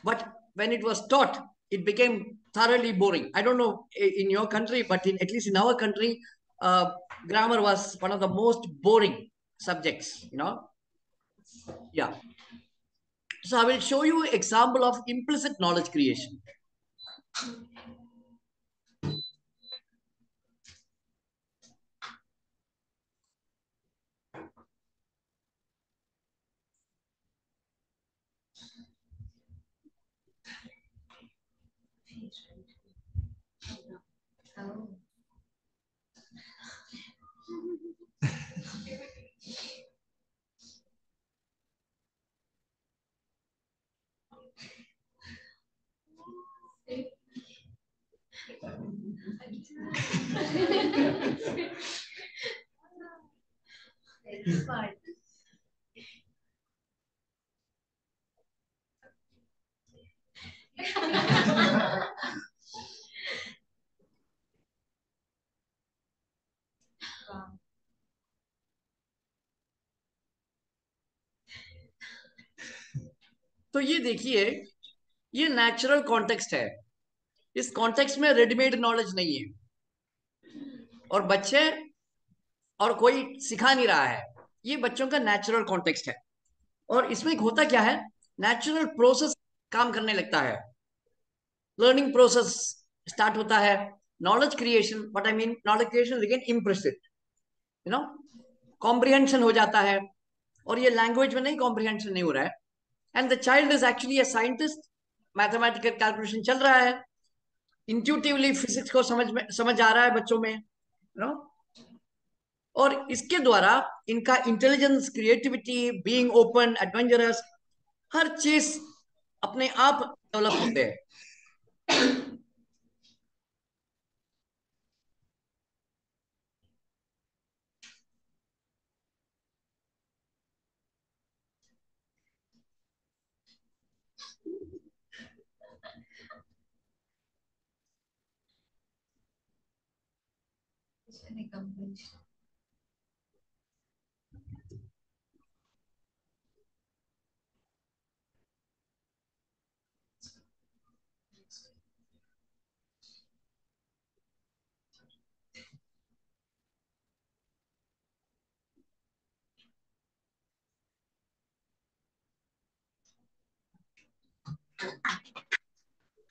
but when it was taught, it became thoroughly boring. I don't know in your country, but at least in our country, grammar was one of the most boring subjects, Yeah. So I will show you an example of implicit knowledge creation. Oh. It's fine. तो ये देखिए, ये natural context है. इस context में readymade knowledge नहीं है और बच्चे और कोई सिखा नहीं रहा है. ये बच्चों का नेचुरल कॉन्टेक्स्ट है और इसमें होता क्या है, नेचुरल प्रोसेस काम करने लगता है. लर्निंग प्रोसेस स्टार्ट होता है. Knowledge creation, what I mean knowledge creation again implicit, comprehension हो जाता है और ये लैंग्वेज में नहीं, कॉम्प्रिहेंशन नहीं हो रहा है. And the child is actually a scientist. Mathematical calculation चल रहा है, इंट्यूटिवली फिजिक्स को समझ आ रहा है बच्चों में, और इसके द्वारा इनका intelligence, creativity, being open, adventurous, हर चीज अपने आप डेवलप होते हैं.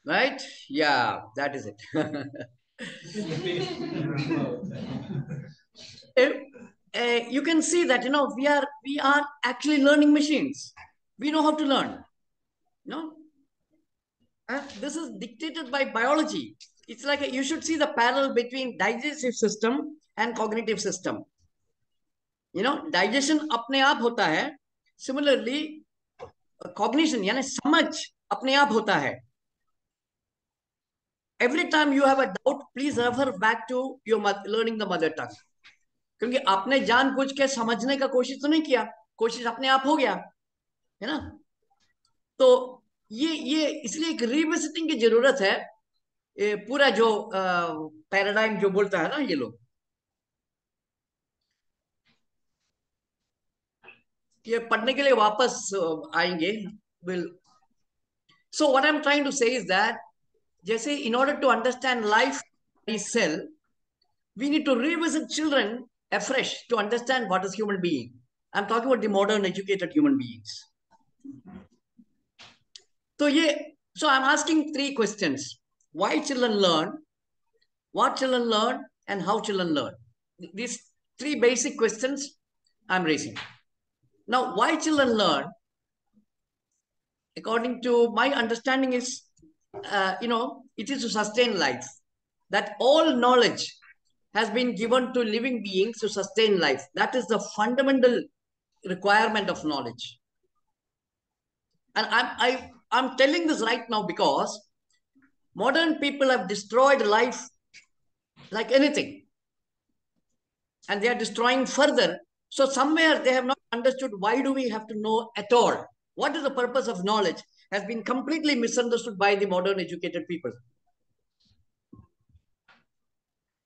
Right? Yeah, that is it. You can see that we are actually learning machines. We know how to learn. This is dictated by biology. It's like you should see the parallel between digestive system and cognitive system. Digestion अपने आप होता है. Similarly, cognition यानी समझ अपने आप होता है. Every time you have a doubt, please refer back to your learning the mother tongue. क्योंकि आपने जानबूझ के समझने का कोशिश तो नहीं किया, कोशिश अपने आप हो गया है ना. तो ये इसलिए एक रिविजिटिंग की जरूरत है. पूरा जो पैराडाइम जो बोलता है ना ये लोग, ये पढ़ने के लिए वापस आएंगे. Will So what I'm trying to say is that, just say, in order to understand life cell, we need to revisit children afresh to understand what is human being. I'm talking about the modern educated human beings. So I'm asking 3 questions. Why children learn, what children learn, and how children learn. These 3 basic questions I'm raising. Now, why children learn, according to my understanding, is, it is to sustain life. That all knowledge has been given to living beings to sustain life. That is the fundamental requirement of knowledge. And I'm telling this right now because modern people have destroyed life like anything. And they are destroying further. So somewhere they have not understood, why do we have to know at all? What is the purpose of knowledge has been completely misunderstood by the modern educated people.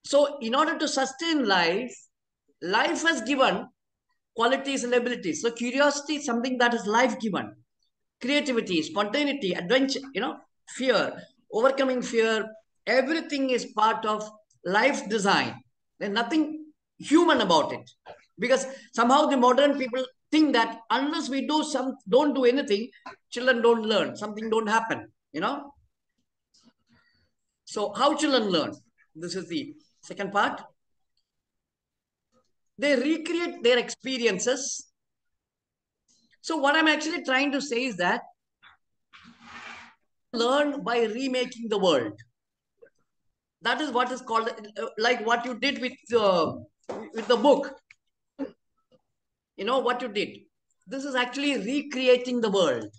So in order to sustain life, life has given qualities and abilities. So curiosity is something that is life given. Creativity, spontaneity, adventure, fear, overcoming fear, everything is part of life design. There's nothing human about it. Because somehow the modern people think that unless we don't do anything, children don't learn, something don't happen, So how children learn? This is the second part. They recreate their experiences. So what I'm actually trying to say is that learn by remaking the world. That is what is called, like what you did with the book. What you did. This is actually recreating the world.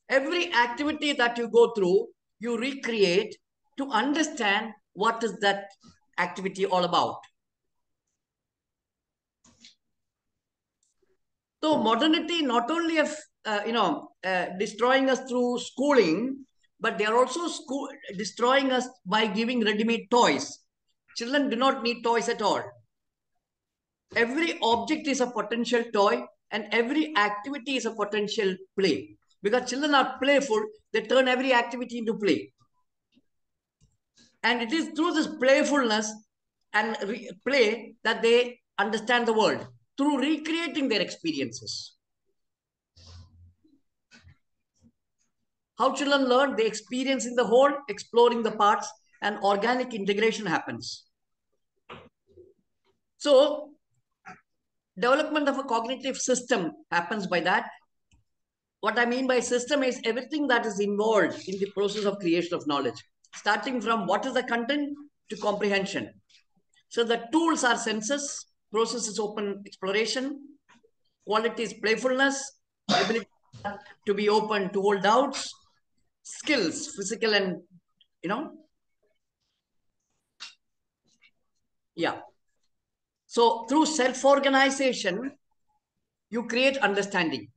Every activity that you go through, you recreate to understand what is that activity all about. So modernity not only of destroying us through schooling, but they are also destroying us by giving ready-made toys. Children do not need toys at all. Every object is a potential toy, and every activity is a potential play. Because children are playful, they turn every activity into play. And it is through this playfulness and play that they understand the world, through recreating their experiences. How children learn? They experience in the whole, exploring the parts, and organic integration happens. So, development of a cognitive system happens by that. What I mean by system is everything that is involved in the process of creation of knowledge, starting from what is the content to comprehension. So the tools are senses, process is open exploration, quality is playfulness, ability to be open to hold doubts, skills, physical and, yeah. So through self-organization, you create understanding.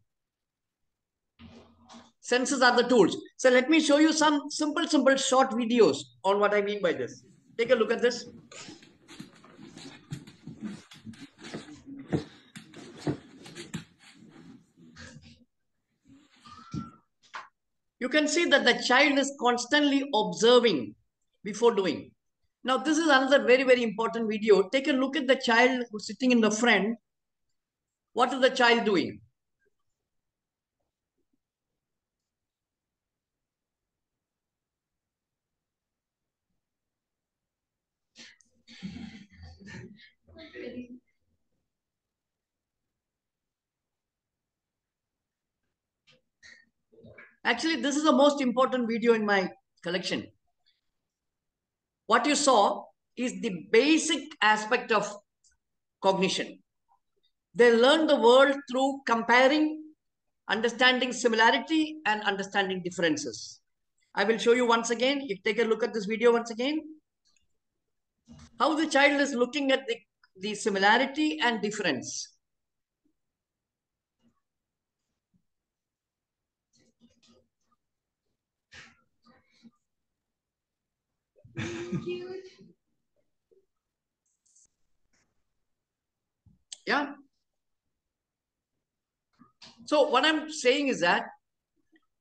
Senses are the tools. So let me show you some simple short videos on what I mean by this. Take a look at this. You can see that the child is constantly observing before doing. Now, this is another very, very important video. Take a look at the child who's sitting in the front. What is the child doing? Actually, this is the most important video in my collection. What you saw is the basic aspect of cognition. They learn the world through comparing, understanding similarity, and understanding differences. I will show you once again. You take a look at this video once again. How the child is looking at the similarity and difference. Yeah. So what I'm saying is that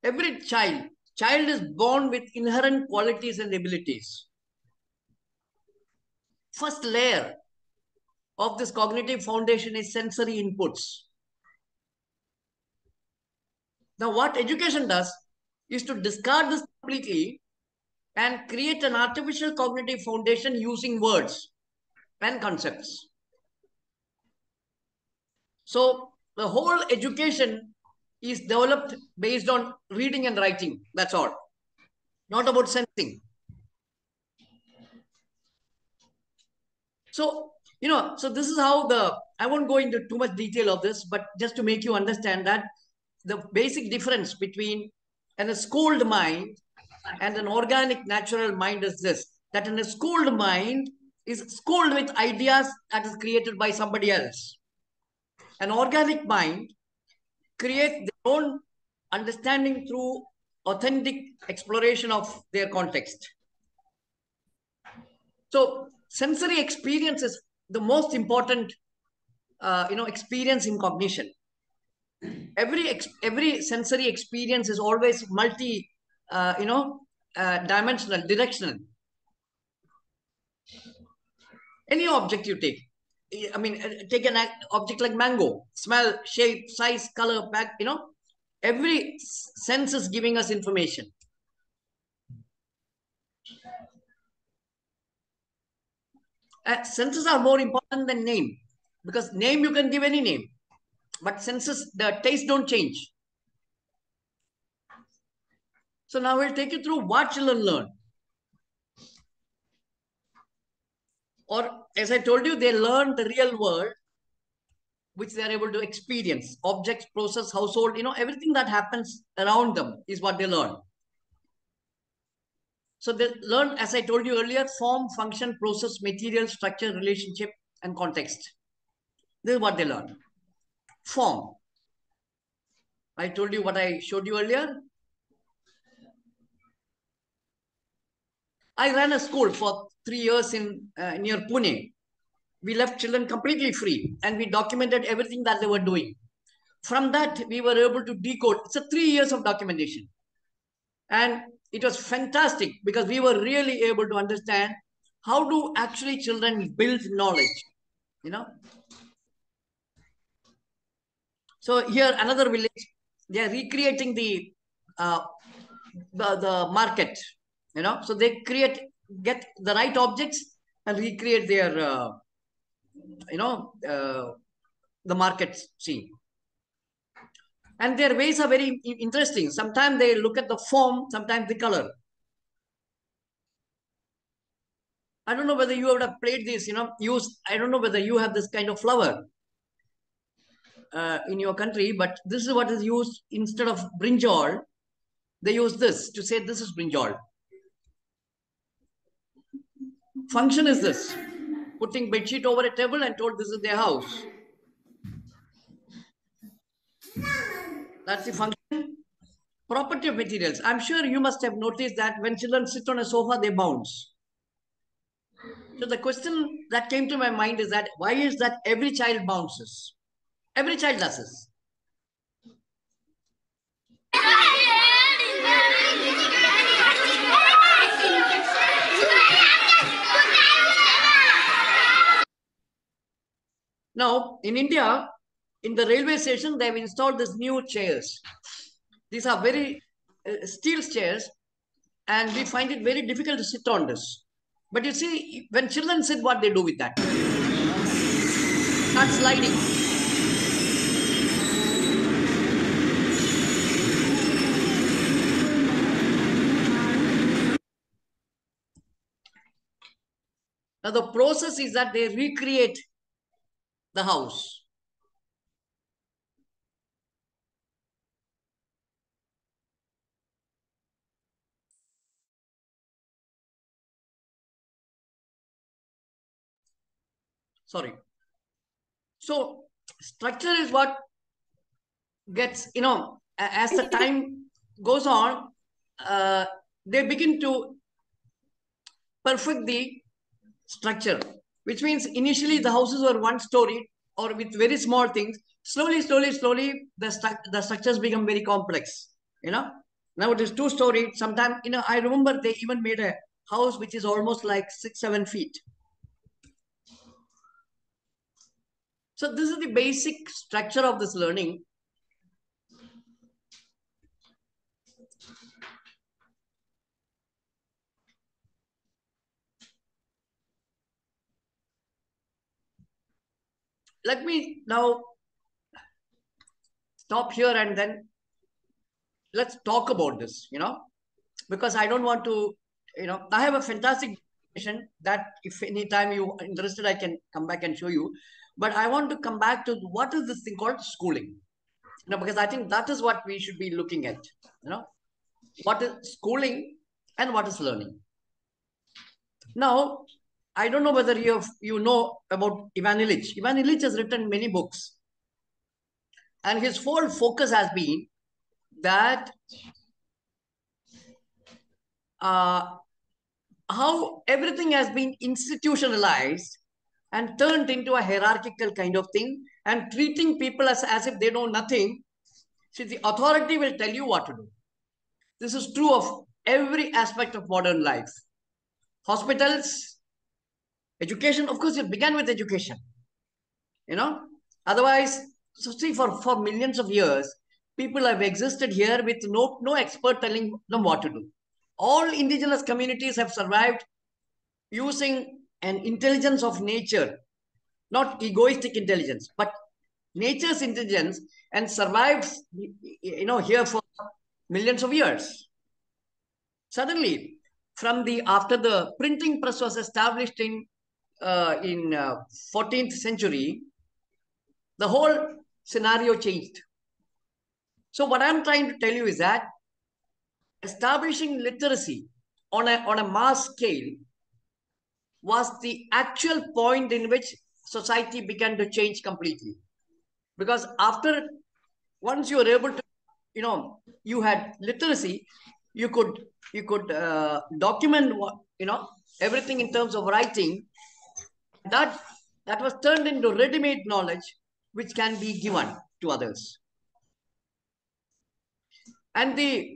Every child is born with inherent qualities and abilities. First layer of this cognitive foundation is sensory inputs. Now, what education does is to discard this completely and create an artificial cognitive foundation using words and concepts. So, the whole education is developed based on reading and writing. That's all. Not about sensing. So, so this is how I won't go into too much detail of this, but just to make you understand that the basic difference between a schooled mind and an organic natural mind is this, that in a schooled mind is schooled with ideas that is created by somebody else. An organic mind creates their own understanding through authentic exploration of their context. So sensory experience is the most important, experience in cognition. Every sensory experience is always dimensional, directional. Any object you take, take an object like mango, smell, shape, size, color, back, every sense is giving us information. Senses are more important than name, because name you can give any name, but senses, the taste don't change. So now we'll take you through what children learn. Or as I told you, they learn the real world, which they are able to experience. Objects, process, household, everything that happens around them is what they learn. So they learn, as I told you earlier, form, function, process, material, structure, relationship, and context. This is what they learn. Form. I told you what I showed you earlier. I ran a school for 3 years in near Pune. We left children completely free and we documented everything that they were doing. From that, we were able to decode. It's a 3 years of documentation. And it was fantastic because we were really able to understand how do actually children build knowledge, So here, another village, they are recreating the market, So they get the right objects and recreate their, the market scene. And their ways are very interesting. Sometimes they look at the form, sometimes the color. I don't know whether you would have played this, I don't know whether you have this kind of flower in your country, but this is what is used instead of brinjal. They use this to say this is brinjal. Function is this, putting bedsheet over a table and told this is their house. That's the function. Property of materials. I'm sure you must have noticed that when children sit on a sofa, they bounce. So the question that came to my mind is that why is that every child bounces? Every child does this. Now, in India, in the railway station, they have installed these new chairs. These are very steel chairs, and we find it very difficult to sit on this. But you see, when children sit, what they do with that? Start sliding. Now, the process is that they recreate the house. Sorry. So structure is what gets, as the time goes on, they begin to perfect the structure, which means initially the houses were one story or with very small things. Slowly, the structures become very complex, Now it is 2-story. Sometimes, I remember they even made a house which is almost like 6-7 feet. So this is the basic structure of this learning. Let me now stop here and then let's talk about this, because I don't want to, I have a fantastic presentation that if anytime you're interested, I can come back and show you. But I want to come back to what is this thing called schooling, because I think that is what we should be looking at, what is schooling and what is learning. Now, I don't know whether you know about Ivan Illich. Ivan Illich has written many books. And his whole focus has been that how everything has been institutionalized and turned into a hierarchical kind of thing and treating people as if they know nothing. See, the authority will tell you what to do. This is true of every aspect of modern life. Hospitals, education, of course, it began with education. Otherwise, so see, for millions of years, people have existed here with no expert telling them what to do. All indigenous communities have survived using an intelligence of nature, not egoistic intelligence, but nature's intelligence, and survived, here for millions of years. Suddenly, after the printing press was established in 14th century, the whole scenario changed. So what I'm trying to tell you is that establishing literacy on a mass scale was the actual point in which society began to change completely. Because once you were able to, you had literacy, you could document everything in terms of writing. That was turned into ready-made knowledge, which can be given to others. And the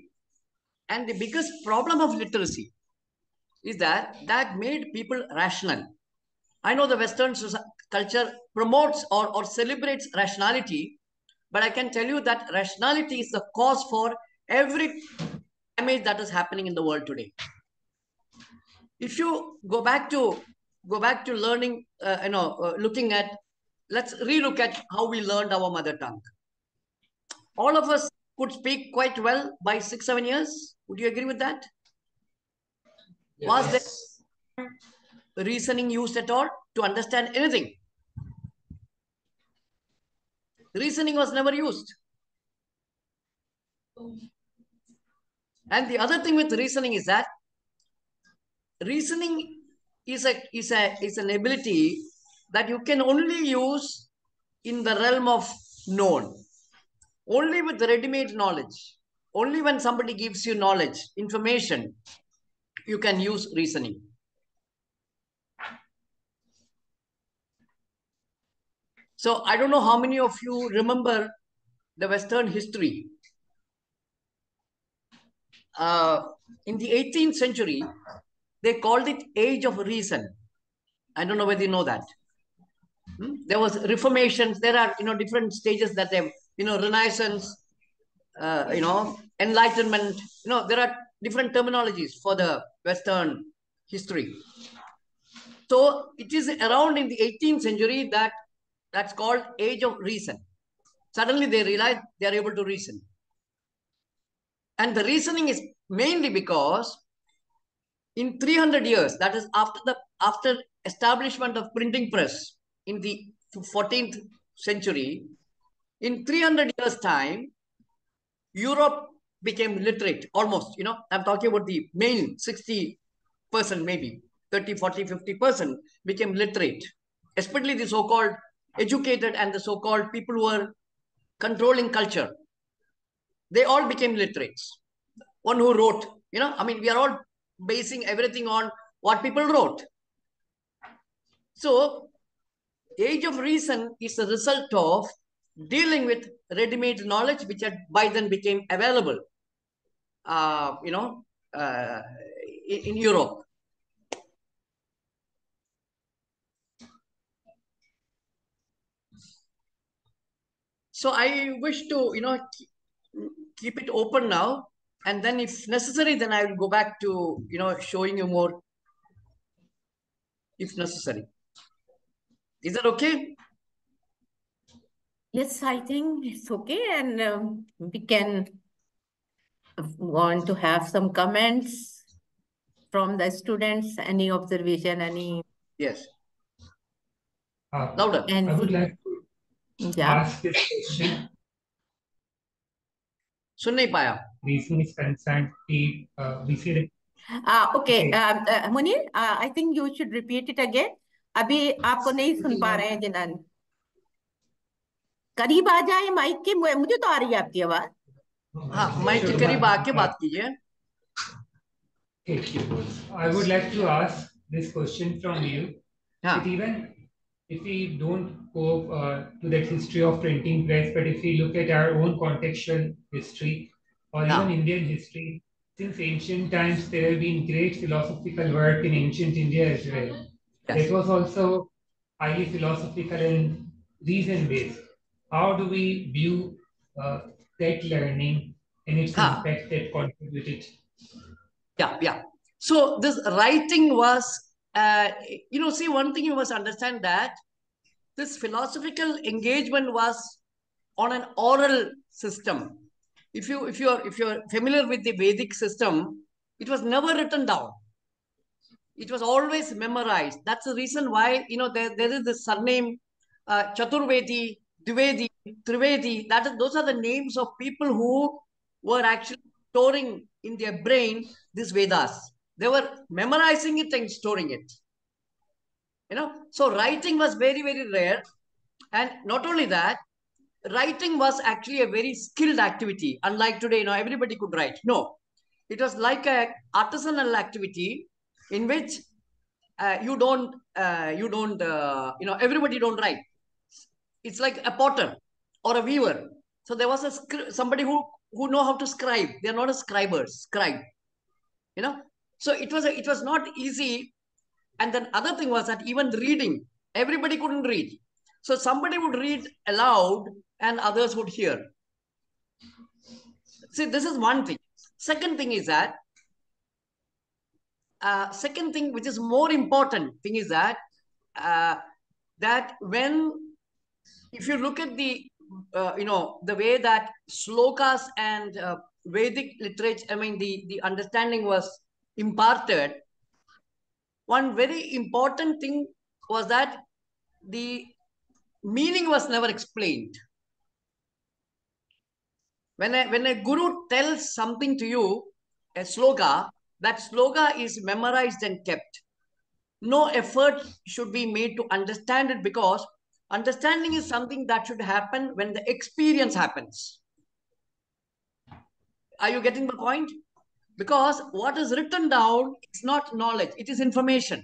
biggest problem of literacy is that made people rational. I know the Western culture promotes or celebrates rationality, but I can tell you that rationality is the cause for every damage that is happening in the world today. If you go back to learning, looking at, let's relook at how we learned our mother tongue. All of us could speak quite well by 6-7 years. Would you agree with that? Yes. Was there reasoning used at all to understand anything? Reasoning was never used. And the other thing with reasoning is that reasoning is an ability that you can only use in the realm of known. Only with ready-made knowledge. Only when somebody gives you knowledge, information, you can use reasoning. So I don't know how many of you remember the Western history. In the 18th century, they called it Age of Reason. I don't know whether you know that. There was reformations. There are different stages that they Renaissance, Enlightenment. There are different terminologies for the Western history. So it is around in the 18th century that's called Age of Reason. Suddenly they realize they are able to reason. And the reasoning is mainly because in 300 years, that is after establishment of printing press in the 14th century, in 300 years time, Europe became literate almost, I'm talking about the main 60% maybe, 30, 40, 50% became literate, especially the so-called educated and the so-called people who were controlling culture. They all became literates. One who wrote, we are all basing everything on what people wrote. So, Age of Reason is a result of dealing with ready-made knowledge which had by then became available. in Europe. So I wish to, keep it open now, and then if necessary, then I will go back to, showing you more if necessary. Is that okay? Yes, I think it's okay, and we can want to have some comments from the students, any observation, any... Yes. I Louder. would like to ask this question. सुन नहीं पाया. Reason is concerned. We see the Okay, Munir, I think you should repeat it again. अभी आपको नहीं सुन पा रहे हैं जिनान. करीब आ जाए माइक के, मुझे तो आ रही है आपकी आवाज. हाँ, माइक के करीब आके बात कीजिए. I would like to ask this question from you. That even if we don't go to that history of printing press, but if we look at our own contextual history or even Indian history, since ancient times there have been great philosophical work in ancient India as well. It was also highly philosophical and reason-based. How do we view that learning and its impact that contributed? Yeah. So this writing was, see, one thing you must understand that this philosophical engagement was on an oral system. If you're familiar with the Vedic system, it was never written down. It was always memorized. That's the reason why, there is the surname Chaturvedi, Dwivedi, Trivedi. Those are the names of people who were actually storing in their brain these Vedas. They were memorizing it and storing it. So writing was very, very rare. And not only that, writing was actually a very skilled activity. Unlike today, everybody could write. No, it was like a artisanal activity in which everybody don't write. It's like a potter or a weaver. So there was somebody who know how to scribe. They are not a scribe. So it was not easy. And then other thing was that even reading, everybody couldn't read. So somebody would read aloud and others would hear. See, this is one thing. Second thing is that, second thing, which is more important thing is that, if you look at the, the way that slokas and Vedic literature, the understanding was imparted, one very important thing was that the meaning was never explained. When a guru tells something to you, a sloka, that sloka is memorized and kept. No effort should be made to understand it, because understanding is something that should happen when the experience happens. Are you getting the point? Because what is written down is not knowledge, it is information.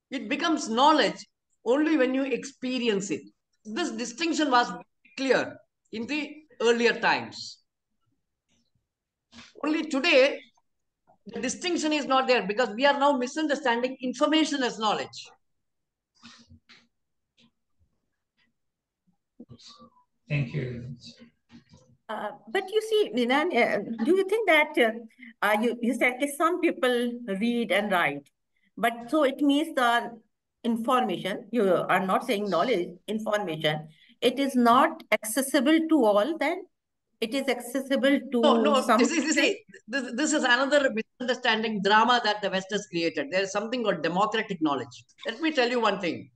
It becomes knowledge only when you experience it. This distinction was clear in the earlier times. Only today, the distinction is not there, because we are now misunderstanding information as knowledge. Thank you very much. But you see, Ninan, do you think that you said that some people read and write, but so it means the information, you are not saying knowledge, information, it is not accessible to all, then it is accessible to some. This is another misunderstanding drama that the West has created. There is something called democratic knowledge. Let me tell you one thing,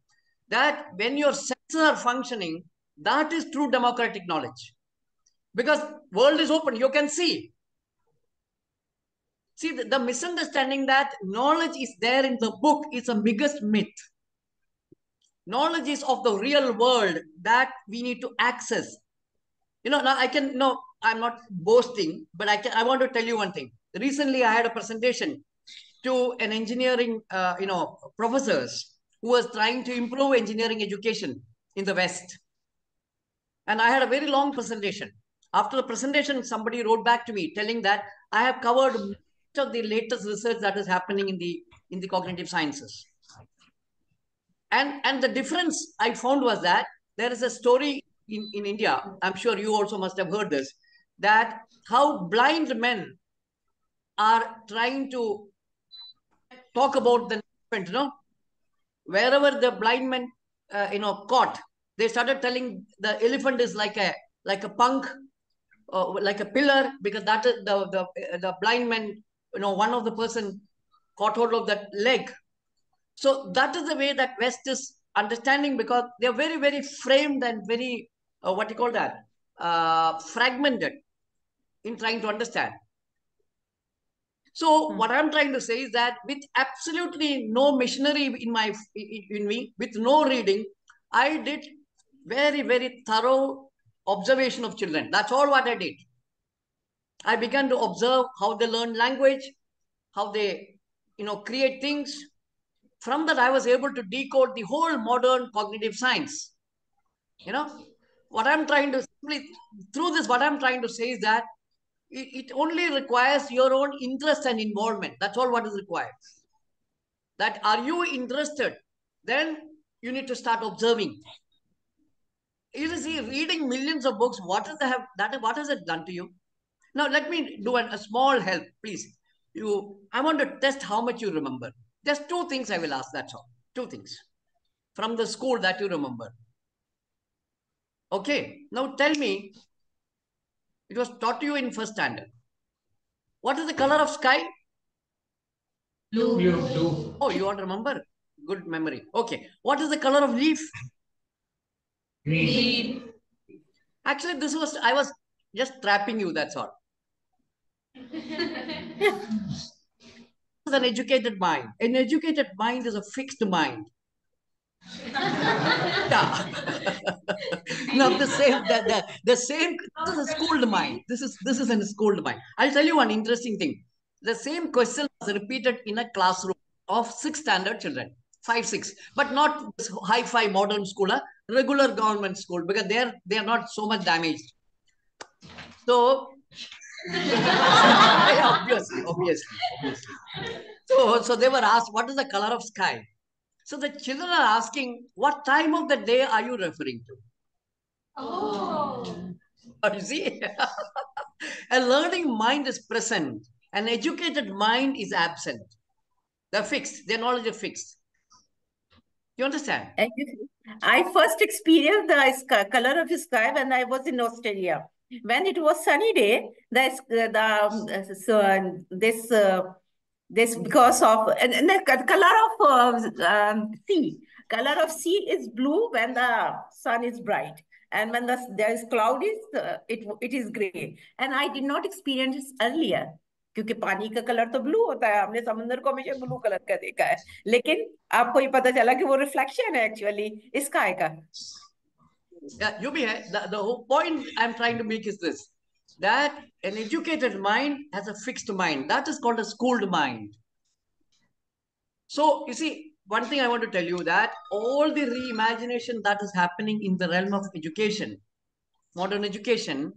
that when your senses are functioning, that is true democratic knowledge. Because world is open, you can see. See, the misunderstanding that knowledge is there in the book is a biggest myth. Knowledge is of the real world that we need to access. Now I'm not boasting, but I want to tell you one thing. Recently, I had a presentation to an engineering, professors who was trying to improve engineering education in the West. And I had a very long presentation. After the presentation, somebody wrote back to me telling that I have covered much of the latest research that is happening in the cognitive sciences. And the difference I found was that there is a story in India, I'm sure you also must have heard this, that how blind men are trying to talk about the elephant, wherever the blind men, caught, they started telling the elephant is like a punk, like a pillar, because that is the blind man, one of the person caught hold of that leg. So that is the way that West is understanding, because they are very, very framed and very, fragmented in trying to understand. So what I'm trying to say is that with absolutely no machinery in me, with no reading, I did very, very thorough observation of children. That's all what I did. I began to observe how they learn language, how they, create things. From that, I was able to decode the whole modern cognitive science. What I'm trying to say is that it only requires your own interest and involvement. That's all what is required. That are you interested? Then you need to start observing. You see, reading millions of books, what has it done to you? Now, let me do a small help, please. I want to test how much you remember. Just 2 things I will ask, that's all. 2 things from the school that you remember. Okay, now tell me, it was taught to you in first standard. What is the color of sky? Blue. Blue. Oh, you want to remember? Good memory. Okay, what is the color of leaf? Green. Actually, I was just trapping you, that's all. Is an educated mind. An educated mind is a fixed mind. Yeah. Now the same this is a schooled mind. This is a schooled mind. I'll tell you one interesting thing. The same question was repeated in a classroom of 6th standard children, 5, 6, but not this hi-fi modern school, a regular government school, because they are not so much damaged. So obviously. So they were asked, what is the color of sky? So the children are asking, what time of the day are you referring to? Oh, you see? A learning mind is present. An educated mind is absent. They're fixed. Their knowledge is fixed. You understand? I first experienced the color of the sky when I was in Australia. When it was sunny day, this because of and the color of sea. Color of sea is blue when the sun is bright, and when there is cloudy, it is gray. And I did not experience this earlier. क्योंकि पानी का colour तो blue होता है, हमने समुद्र को हमेशा ब्लू कलर का देखा है, लेकिन आपको ये पता चला कि वो रिफ्लेक्शन है एक्चुअली स्काई का. Yeah, the whole point I'm trying to make is this, that an educated mind has a fixed mind. That is called a schooled mind. So, you see, one thing I want to tell you, that all the reimagination that is happening in the realm of education, modern education,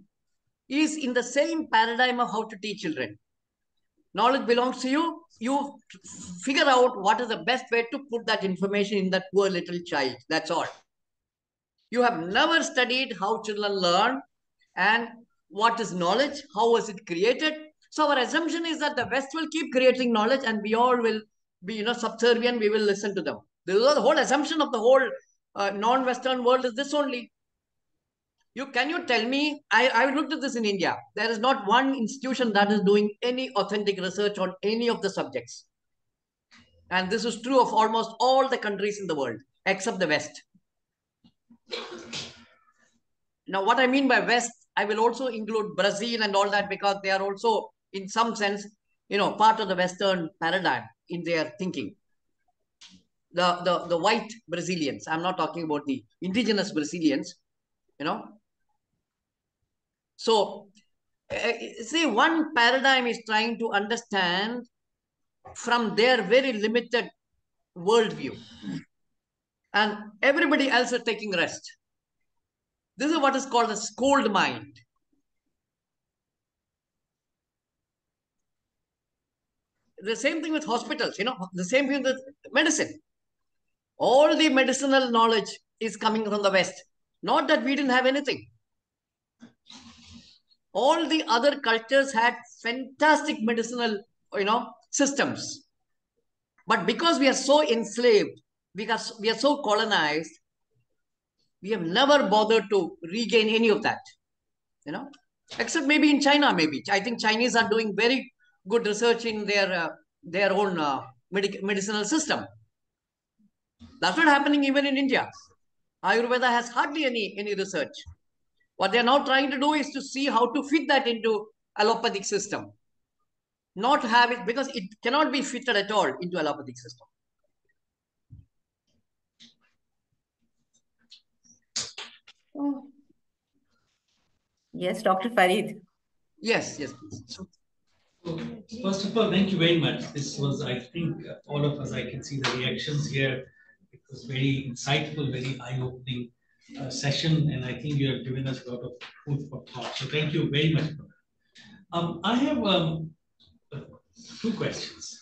is in the same paradigm of how to teach children. Knowledge belongs to you. You figure out what is the best way to put that information in that poor little child. That's all. You have never studied how children learn and what is knowledge, how was it created. So our assumption is that the West will keep creating knowledge and we all will be subservient, we will listen to them. The whole assumption of the whole non-Western world is this only. Can you tell me, I looked at this in India, there is not one institution that is doing any authentic research on any of the subjects. And this is true of almost all the countries in the world, except the West. Now, what I mean by West, I will also include Brazil and all that, because they are also, in some sense, part of the Western paradigm in their thinking. The white Brazilians, I'm not talking about the indigenous Brazilians, So, see, one paradigm is trying to understand from their very limited worldview. And everybody else is taking rest. This is what is called a schooled mind. the same thing with hospitals, the same thing with medicine. All the medicinal knowledge is coming from the West. Not that we didn't have anything. All the other cultures had fantastic medicinal, systems. But because we are so enslaved, because we are so colonized, we have never bothered to regain any of that, except maybe in China, maybe. I think Chinese are doing very good research in their own medicinal system. That's not happening even in India. Ayurveda has hardly any research. What they're now trying to do is to see how to fit that into allopathic system. Not have it, because it cannot be fitted at all into allopathic system. Oh. Yes, Dr. Farid. Yes, please. So, first of all, thank you very much. This was, I think, all of us, I can see the reactions here. It was very insightful, very eye-opening session, and I think you have given us a lot of food for thought. So thank you very much for that. I have two questions.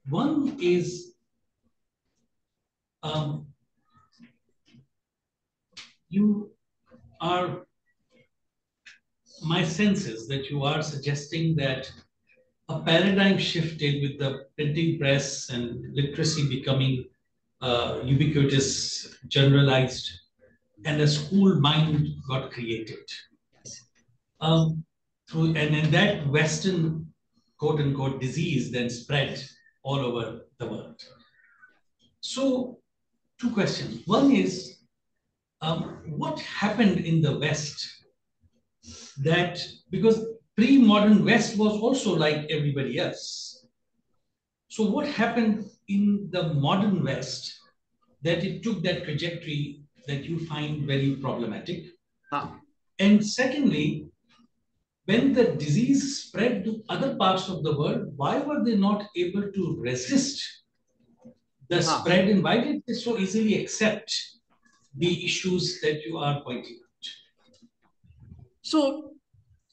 One is, my sense is that you are suggesting that a paradigm shifted with the printing press and literacy becoming ubiquitous, generalized, and a school mind got created. And then that Western, quote unquote, disease then spread all over the world. So, two questions. One is, what happened in the West that, because pre-modern West was also like everybody else. So what happened in the modern West that it took that trajectory that you find very problematic? And secondly, when the disease spread to other parts of the world, why were they not able to resist the spread, and why did they so easily accept the issues that you are pointing out? So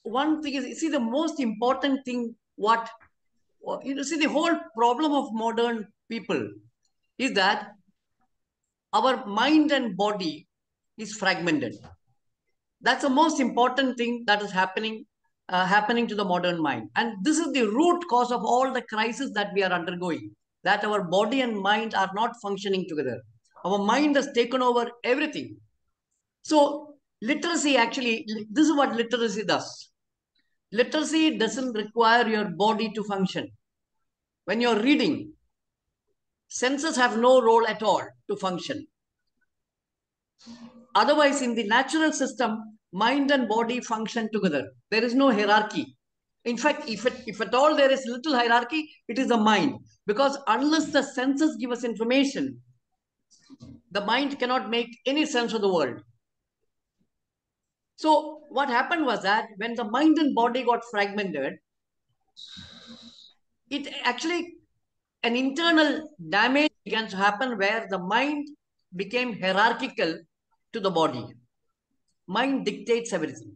one thing is, see, the most important thing, the whole problem of modern people is that our mind and body is fragmented. That's the most important thing that is happening to the modern mind. And this is the root cause of all the crises that we are undergoing, that our body and mind are not functioning together. Our mind has taken over everything. So literacy, actually, this is what literacy does. Literacy doesn't require your body to function. When you're reading, senses have no role at all to function. Otherwise, in the natural system, mind and body function together. There is no hierarchy. In fact, if at all there is little hierarchy, it is the mind. Because unless the senses give us information, the mind cannot make any sense of the world. So what happened was that when the mind and body got fragmented, it actually, an internal damage began to happen where the mind became hierarchical to the body. Mind dictates everything.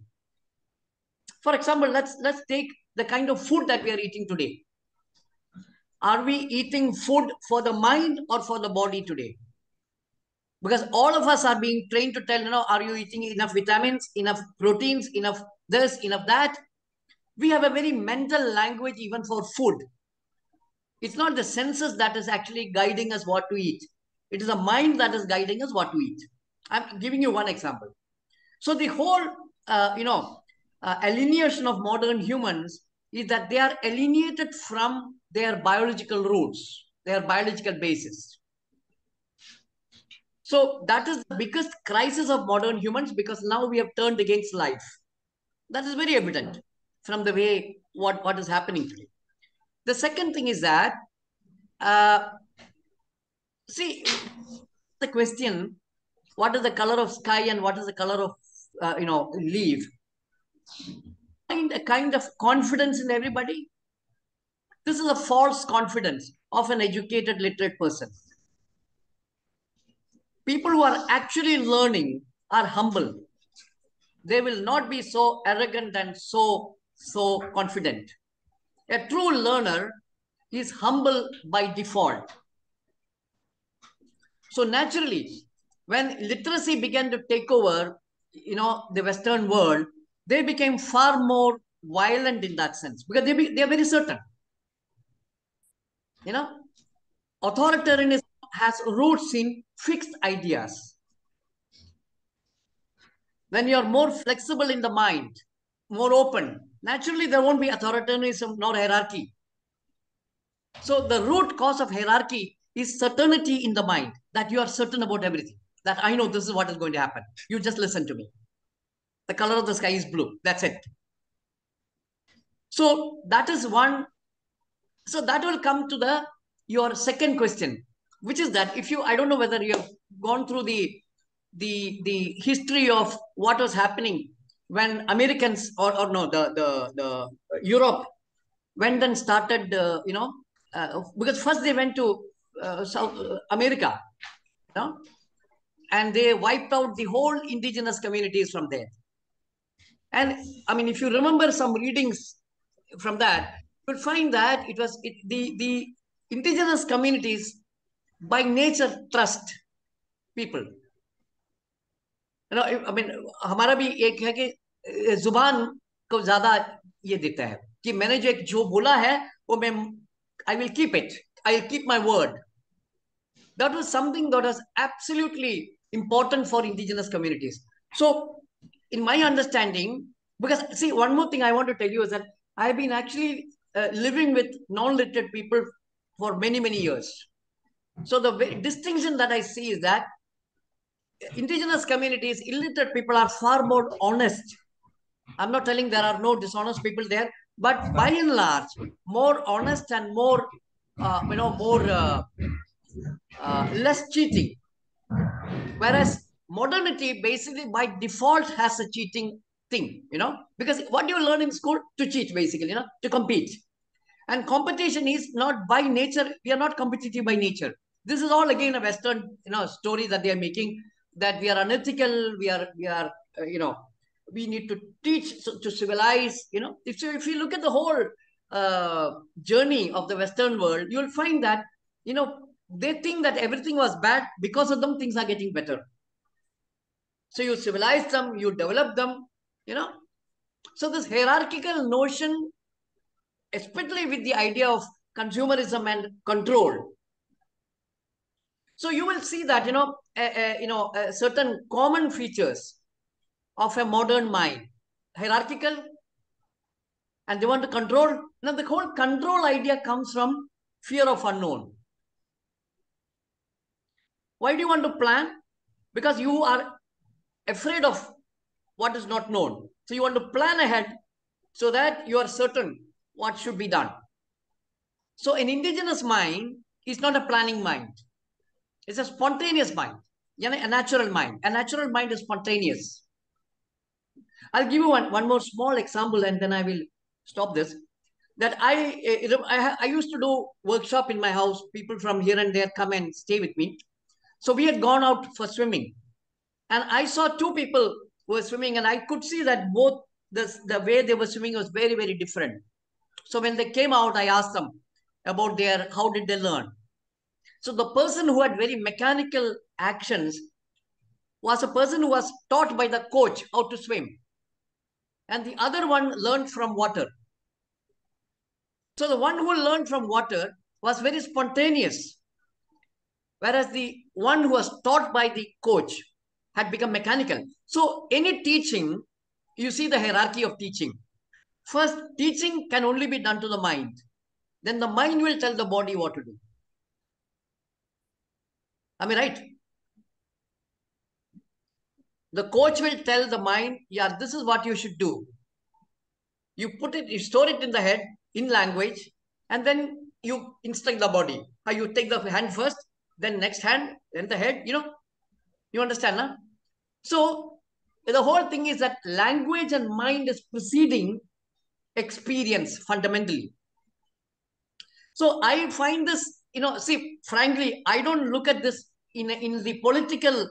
For example, let's take the kind of food that we are eating today. Are we eating food for the mind or for the body today? Because all of us are being trained to tell, are you eating enough vitamins, enough proteins, enough this, enough that? We have a very mental language even for food. It's not the senses that is actually guiding us what to eat. It is the mind that is guiding us what to eat. I'm giving you one example. So the whole, alienation of modern humans is that they are alienated from their biological roots, their biological basis. So that is the biggest crisis of modern humans, because now we have turned against life. That is very evident from the way what is happening today. The second thing is that, see, the question, what is the color of sky and what is the color of, leaf? Find a kind of confidence in everybody. This is a false confidence of an educated, literate person. People who are actually learning are humble. They will not be so arrogant and so confident. A true learner is humble by default. So naturally, when literacy began to take over, the Western world, they became far more violent in that sense because they are very certain. Authoritarianism has roots in fixed ideas. When you are more flexible in the mind, more open, naturally there won't be authoritarianism nor hierarchy. So the root cause of hierarchy is certainty in the mind, that you are certain about everything, that I know this is what is going to happen. You just listen to me. The color of the sky is blue. That's it. So that is one. So that will come to your second question, which is that if you, I don't know whether you have gone through the history of what was happening when Americans or no, the Europe went and started, because first they went to South America, and they wiped out the whole indigenous communities from there. And I mean, if you remember some readings from that, you will find that it was the indigenous communities by nature trust people. I mean, हमारा भी एक है कि जुबान को ज्यादा ये देता है कि मैंने जो बोला है वो मैं I will keep it. I will keep my word. That was something that was absolutely important for indigenous communities. So, in my understanding, because see, one more thing I want to tell you is that I've been actually living with non-literate people for many, many years. So the distinction that I see is that indigenous communities, illiterate people are far more honest. I'm not telling there are no dishonest people there, but by and large, more honest and more, less cheating. Whereas modernity basically by default has a cheating thing, because what do you learn in school? To cheat, basically, to compete. And competition is not by nature. We are not competitive by nature. This is all again a Western, story that they are making, that we are unethical. We are, we need to teach to civilize. If you look at the whole journey of the Western world, you'll find that, they think that everything was bad. Because of them, things are getting better. So you civilize them, you develop them, So this hierarchical notion, especially with the idea of consumerism and control. So you will see that, certain common features of a modern mind, hierarchical, and they want to control. Now the whole control idea comes from fear of unknown. Why do you want to plan? Because you are afraid of what is not known. So you want to plan ahead so that you are certain what should be done. So an indigenous mind is not a planning mind. It's a spontaneous mind, a natural mind. A natural mind is spontaneous. I'll give you one more small example and then I will stop this. That I used to do workshop in my house. People from here and there come and stay with me. So we had gone out for swimming. And I saw two people who were swimming and I could see that both the way they were swimming was very, very different. So when they came out, I asked them about how did they learn? So the person who had very mechanical actions was a person who was taught by the coach how to swim. And the other one learned from water. So the one who learned from water was very spontaneous. Whereas the one who was taught by the coach had become mechanical. So any teaching, you see the hierarchy of teaching. First, teaching can only be done to the mind. Then the mind will tell the body what to do. Am I right? The coach will tell the mind, yeah, this is what you should do. You store it in the head, in language, and then you instruct the body. You take the hand first, then next hand, then the head, You understand, huh? So, the whole thing is that language and mind is preceding experience fundamentally. So, I find this, see, frankly, I don't look at this in the political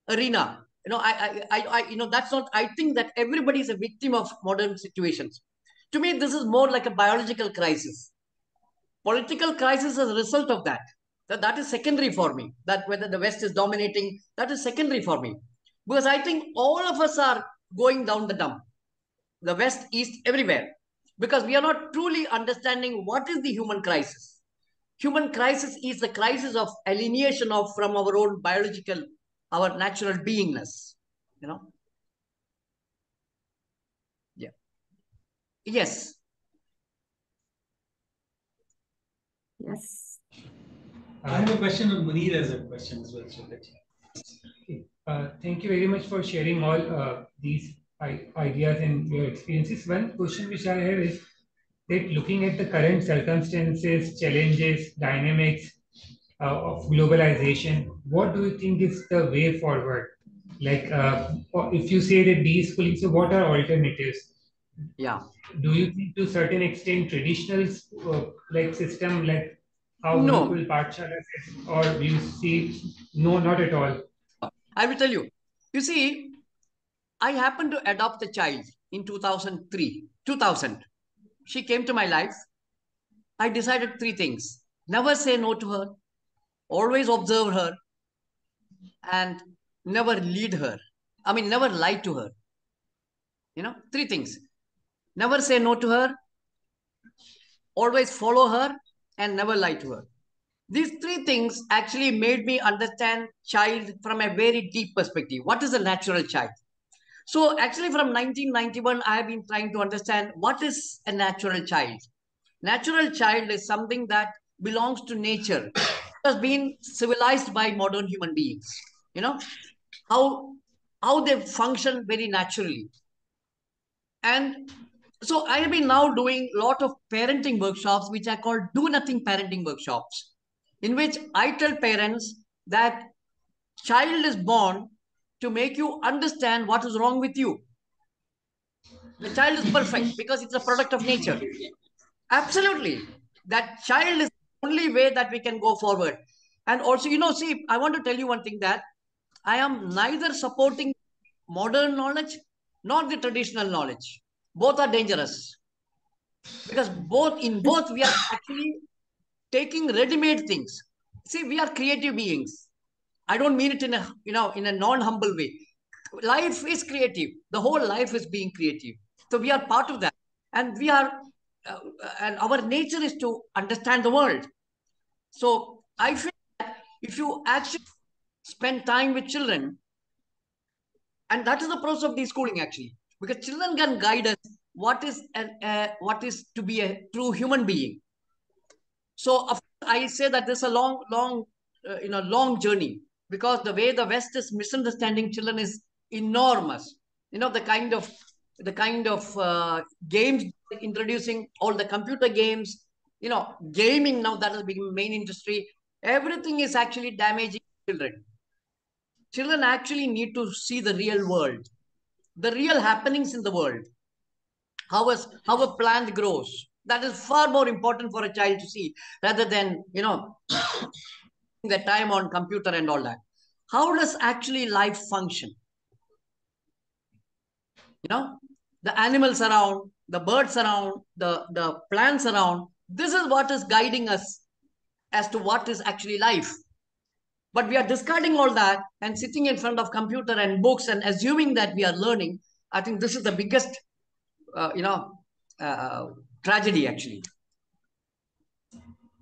arena. That's not, I think that everybody is a victim of modern situations. To me, this is more like a biological crisis. Political crisis as a result of that. That is secondary for me. That whether the West is dominating, that is secondary for me. Because I think all of us are going down the dump. The West, East, everywhere. Because we are not truly understanding what is the human crisis. Human crisis is the crisis of alienation from our own biological, our natural beingness. You know? Yeah. Yes. Yes. I have a question on Munir as a question as well. So thank you very much for sharing all these ideas and your experiences. One question which I have is that looking at the current circumstances, challenges, dynamics of globalization, what do you think is the way forward? Like, if you say that deschooling, so what are alternatives? Yeah. Do you think to a certain extent traditional like system, like how No. Gurukul Pathshalas is, or do you see no, not at all? I will tell you. You see, I happened to adopt a child in 2000. She came to my life. I decided 3 things. Never say no to her, always observe her, and never lead her. I mean, never lie to her. 3 things. Never say no to her, always follow her, and never lie to her. These 3 things actually made me understand child from a very deep perspective. What is a natural child? So actually from 1991, I have been trying to understand what is a natural child. Natural child is something that belongs to nature, has been civilized by modern human beings. How they function very naturally. And so I have been now doing a lot of parenting workshops, which I call do nothing parenting workshops, in which I tell parents that child is born to make you understand what is wrong with you. The child is perfect because it's a product of nature. Absolutely. That child is the only way that we can go forward. And also, see, I want to tell you one thing, that I am neither supporting modern knowledge nor the traditional knowledge. Both are dangerous. Because in both we are actually taking ready-made things. See, we are creative beings. I don't mean it in a non-humble way. Life is creative. The whole life is being creative. So we are part of that. And and our nature is to understand the world. So I feel that if you actually spend time with children, and that is the process of deschooling actually, because children can guide us what is to be a true human being. So I say that there's a long journey, because the way the West is misunderstanding children is enormous. The kind of games introducing, all the computer games, gaming now that has become main industry. Everything is actually damaging children. Children actually need to see the real world, the real happenings in the world, how a plant grows. That is far more important for a child to see rather than, the time on computer and all that. How does actually life function? The animals around, the birds around, the plants around. This is what is guiding us as to what is actually life. But we are discarding all that and sitting in front of computer and books and assuming that we are learning. I think this is the biggest, tragedy actually.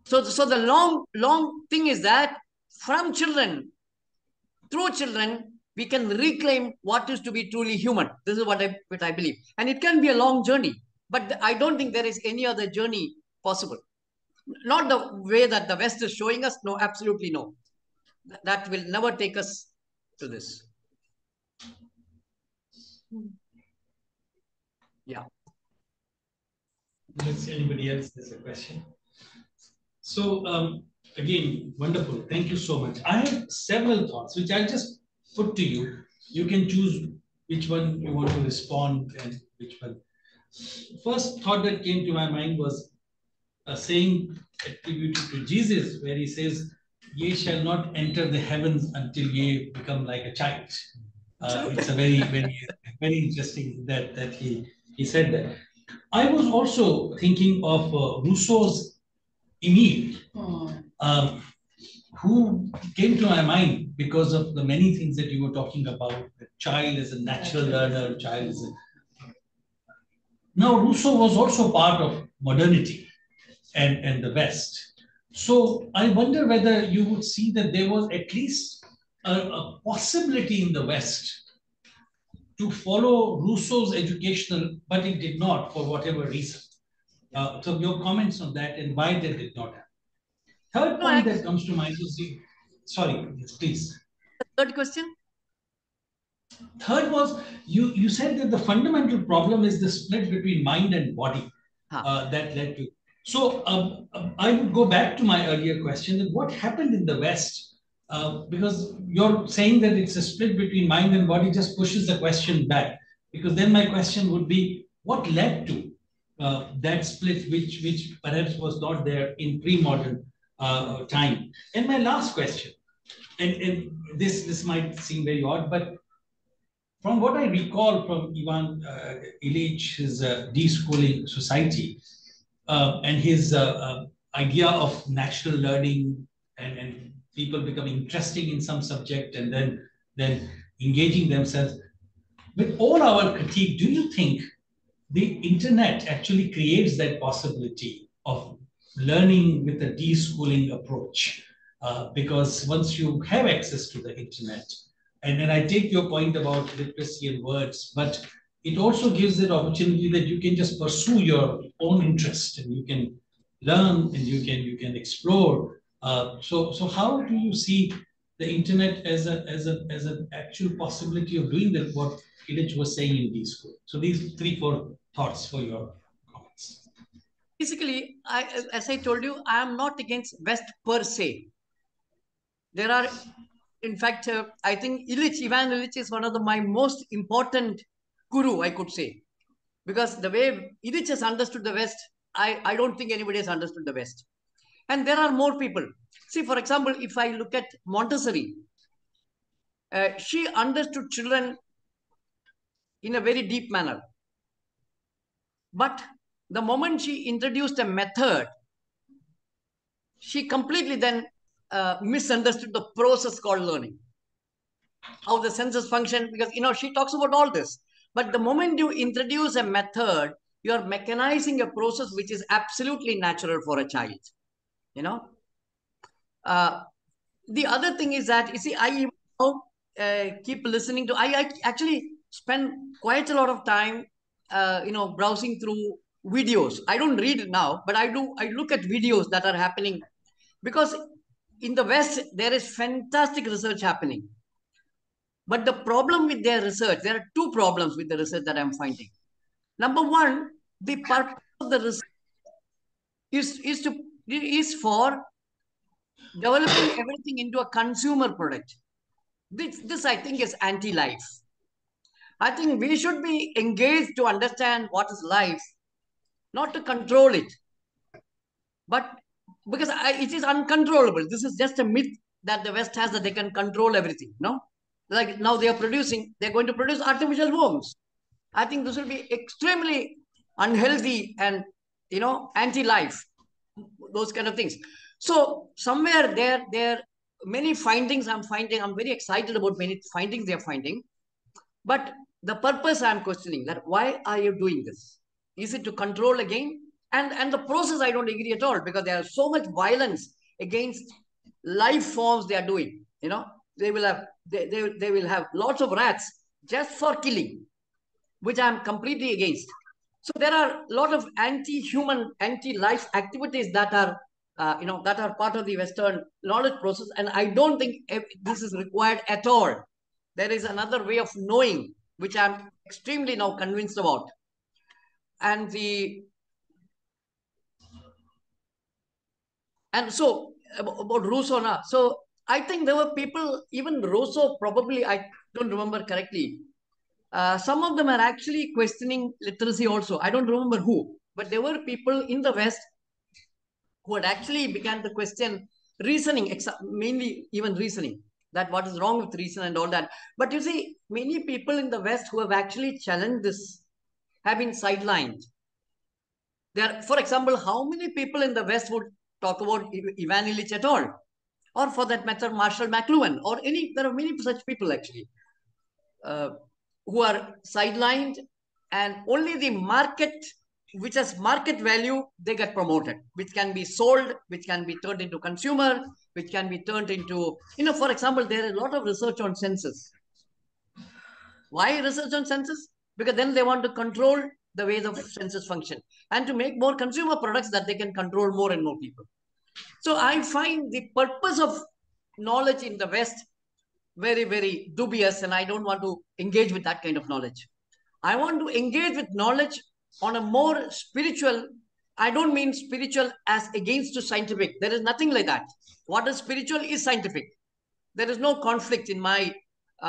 So the long thing is that from children, through children, we can reclaim what is to be truly human. This is what I believe. And it can be a long journey, but I don't think there is any other journey possible. Not the way that the West is showing us. No, absolutely no. That will never take us to this. Yeah. Let's see, anybody else has a question. So again, wonderful. Thank you so much. I have several thoughts which I'll just put to you. You can choose which one you want to respond and which one. First thought that came to my mind was a saying attributed to Jesus, where he says, "Ye shall not enter the heavens until ye become like a child." It's a very, very interesting that he said that. I was also thinking of Rousseau's Emil, who came to my mind because of the many things that you were talking about. The child is a natural learner, child is a... Now, Rousseau was also part of modernity and the West. So I wonder whether you would see that there was at least a possibility in the West to follow Rousseau's educational, but it did not for whatever reason. So your comments on that and why that did not happen. Third point that comes to mind is the, sorry, yes, please. Third question? Third was, you said that the fundamental problem is the split between mind and body that led to. So I would go back to my earlier question that what happened in the West, because you're saying that it's a split between mind and body just pushes the question back. Because then my question would be, what led to that split, which perhaps was not there in pre-modern time? And my last question, and this might seem very odd, but from what I recall from Ivan Illich's deschooling society and his idea of natural learning and people becoming interesting in some subject and then engaging themselves, with all our critique, do you think the internet actually creates that possibility of learning with a deschooling approach? Because once you have access to the internet, and then I take your point about literacy and words, but it also gives that opportunity that you can just pursue your own interest and you can learn and you can explore. So how do you see the internet as an actual possibility of doing that? What Illich was saying in D-School. So these 3-4 thoughts for your comments. Basically, as I told you, I am not against West per se. There are, in fact, I think Ivan Illich is one of my most important guru, I could say. Because the way Illich has understood the West, I don't think anybody has understood the West. And there are more people. See, for example, if I look at Montessori, she understood children in a very deep manner. But the moment she introduced a method, she completely then misunderstood the process called learning. How the senses function, because, she talks about all this. But the moment you introduce a method, you are mechanizing a process which is absolutely natural for a child. The other thing is that, you see, I keep listening to, I actually spend quite a lot of time, browsing through videos. I don't read it now, but I look at videos that are happening, because in the West, there is fantastic research happening. But the problem with their research, there are 2 problems with the research that I'm finding. Number one, the purpose of the research is for developing everything into a consumer product. This I think is anti-life. I think we should be engaged to understand what is life, not to control it. But because it is uncontrollable. This is just a myth that the West has, that they can control everything. No? Like now they're going to produce artificial worms. I think this will be extremely unhealthy and, anti-life, those kind of things. So somewhere there many findings I'm finding. I'm very excited about many findings they're finding. But the purpose I'm questioning, that why are you doing this? Is it to control again? And the process I don't agree at all, because there is so much violence against life forms they are doing. They will have lots of rats just for killing, which I'm completely against. So there are a lot of anti-human, anti-life activities that are that are part of the Western knowledge process. And I don't think this is required at all. There is another way of knowing, which I'm extremely now convinced about. And so about Rousseau now. So I think there were people, even Rousseau probably, I don't remember correctly. Some of them are actually questioning literacy also. I don't remember who, but there were people in the West who had actually began to question reasoning, mainly even reasoning, that what is wrong with reason and all that. But you see, many people in the West who have actually challenged this have been sidelined. For example, how many people in the West would talk about Ivan Illich at all, or for that matter, Marshall McLuhan, or there are many such people actually who are sidelined, and only the market, which has market value, they get promoted, which can be sold, which can be turned into consumer, which can be turned into, for example, there is a lot of research on census. Why research on census? Because then they want to control the way the census function and to make more consumer products that they can control more and more people. So I find the purpose of knowledge in the West very, very dubious, and I don't want to engage with that kind of knowledge. I want to engage with knowledge on a more spiritual. I don't mean spiritual as against to scientific. There is nothing like that. What is spiritual is scientific. There is no conflict in my,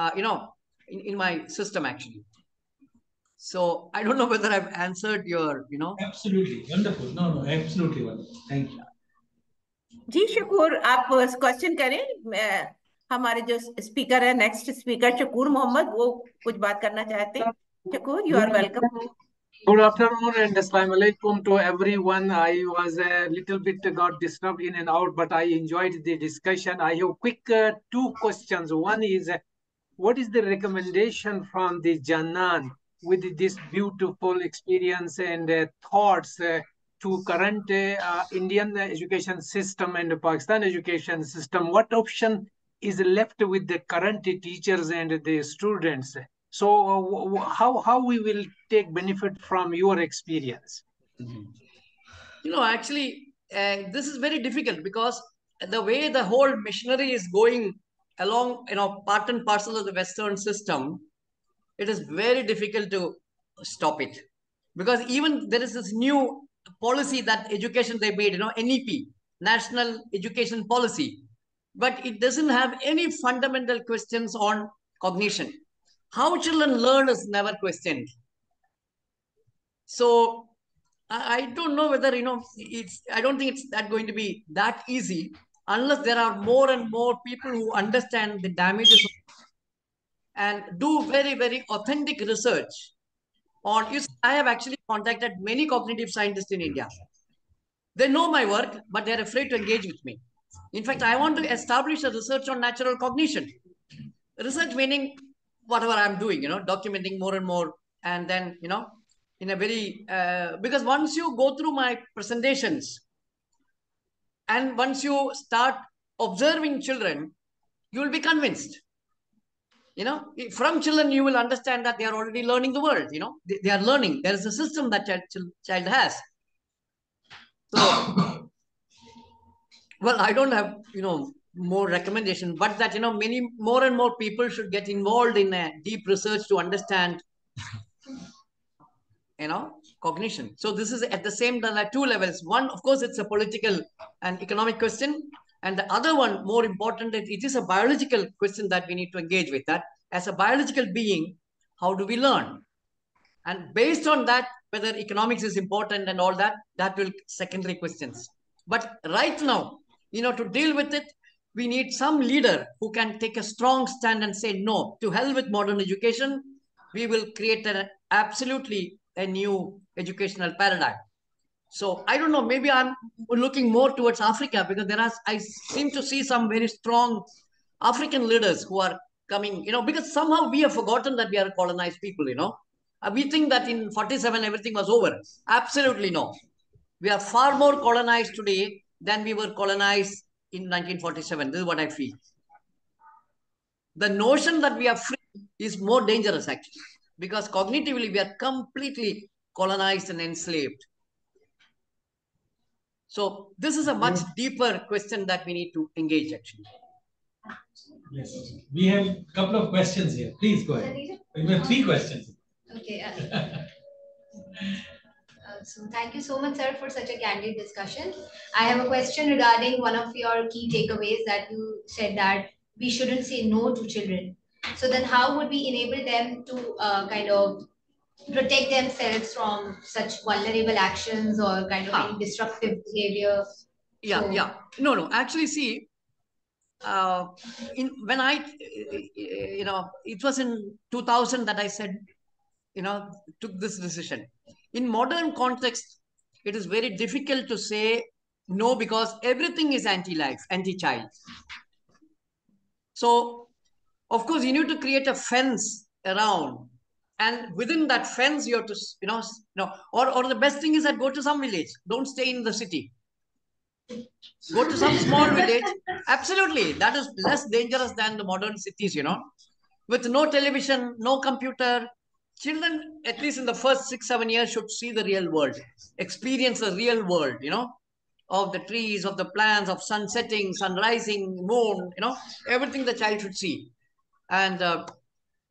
in my system actually. So I don't know whether I've answered your, Absolutely wonderful. No, absolutely wonderful. Thank you. जी शकूर, आप question करें. हमारे जो speaker है, next speaker Shakoor Mohammad, वो कुछ बात करना चाहते हैं. Shakoor, you are welcome. Good afternoon and assalamu alaikum to everyone. I was a little bit got disturbed in and out, but I enjoyed the discussion. I have quick 2 questions. One is, what is the recommendation from the Jinan with this beautiful experience and thoughts to current Indian education system and the Pakistan education system? What option is left with the current teachers and the students? So how we will take benefit from your experience? Actually, this is very difficult because the way the whole machinery is going along, part and parcel of the Western system, it is very difficult to stop it. Because even there is this new policy that education they made, NEP, National Education Policy, but it doesn't have any fundamental questions on cognition. How children learn is never questioned. So I don't know whether, I don't think it's that going to be that easy unless there are more and more people who understand the damages and do very, very authentic research on. I have actually contacted many cognitive scientists in India. They know my work, but they're afraid to engage with me. In fact, I want to establish a research on natural cognition. Research meaning whatever I'm doing, documenting more and more. And then, in a very, because once you go through my presentations and once you start observing children, you will be convinced. From children, you will understand that they are already learning the world, they are learning. There is a system that child has. So, well, I don't have, more recommendation, but that, many more and more people should get involved in a deep research to understand, cognition. So this is at the same time at 2 levels. One, of course, it's a political and economic question. And the other one, more important, it is a biological question that we need to engage with. That as a biological being, how do we learn? And based on that, whether economics is important and all that, that will secondary questions. But right now, to deal with it, we need some leader who can take a strong stand and say, no, to hell with modern education. We will create absolutely a new educational paradigm. So I don't know, maybe I'm looking more towards Africa because I seem to see some very strong African leaders who are coming, because somehow we have forgotten that we are colonized people, We think that in 47 everything was over. Absolutely no. We are far more colonized today than we were colonized in 1947. This is what I feel. The notion that we are free is more dangerous actually, because cognitively we are completely colonized and enslaved. So this is a much deeper question that we need to engage actually. Yes, we have a couple of questions here. Please go ahead. We have 3 questions. Okay. So thank you so much, sir, for such a candid discussion. I have a question regarding one of your key takeaways that you said that we shouldn't say no to children. So then how would we enable them to kind of protect themselves from such vulnerable actions or kind of any disruptive behavior? No. Actually, see, when I, it was in 2000 that I said, took this decision. In modern context, it is very difficult to say No, because everything is anti-life, anti-child. So, of course, you need to create a fence around, and within that fence, you have to, or the best thing is that go to some village. Don't stay in the city. Go to some small village. Absolutely, that is less dangerous than the modern cities. With no television, no computer, children, at least in the first 6-7 years, should see the real world, experience the real world. Of the trees, of the plants, of sun setting, sun rising, moon. Everything the child should see. And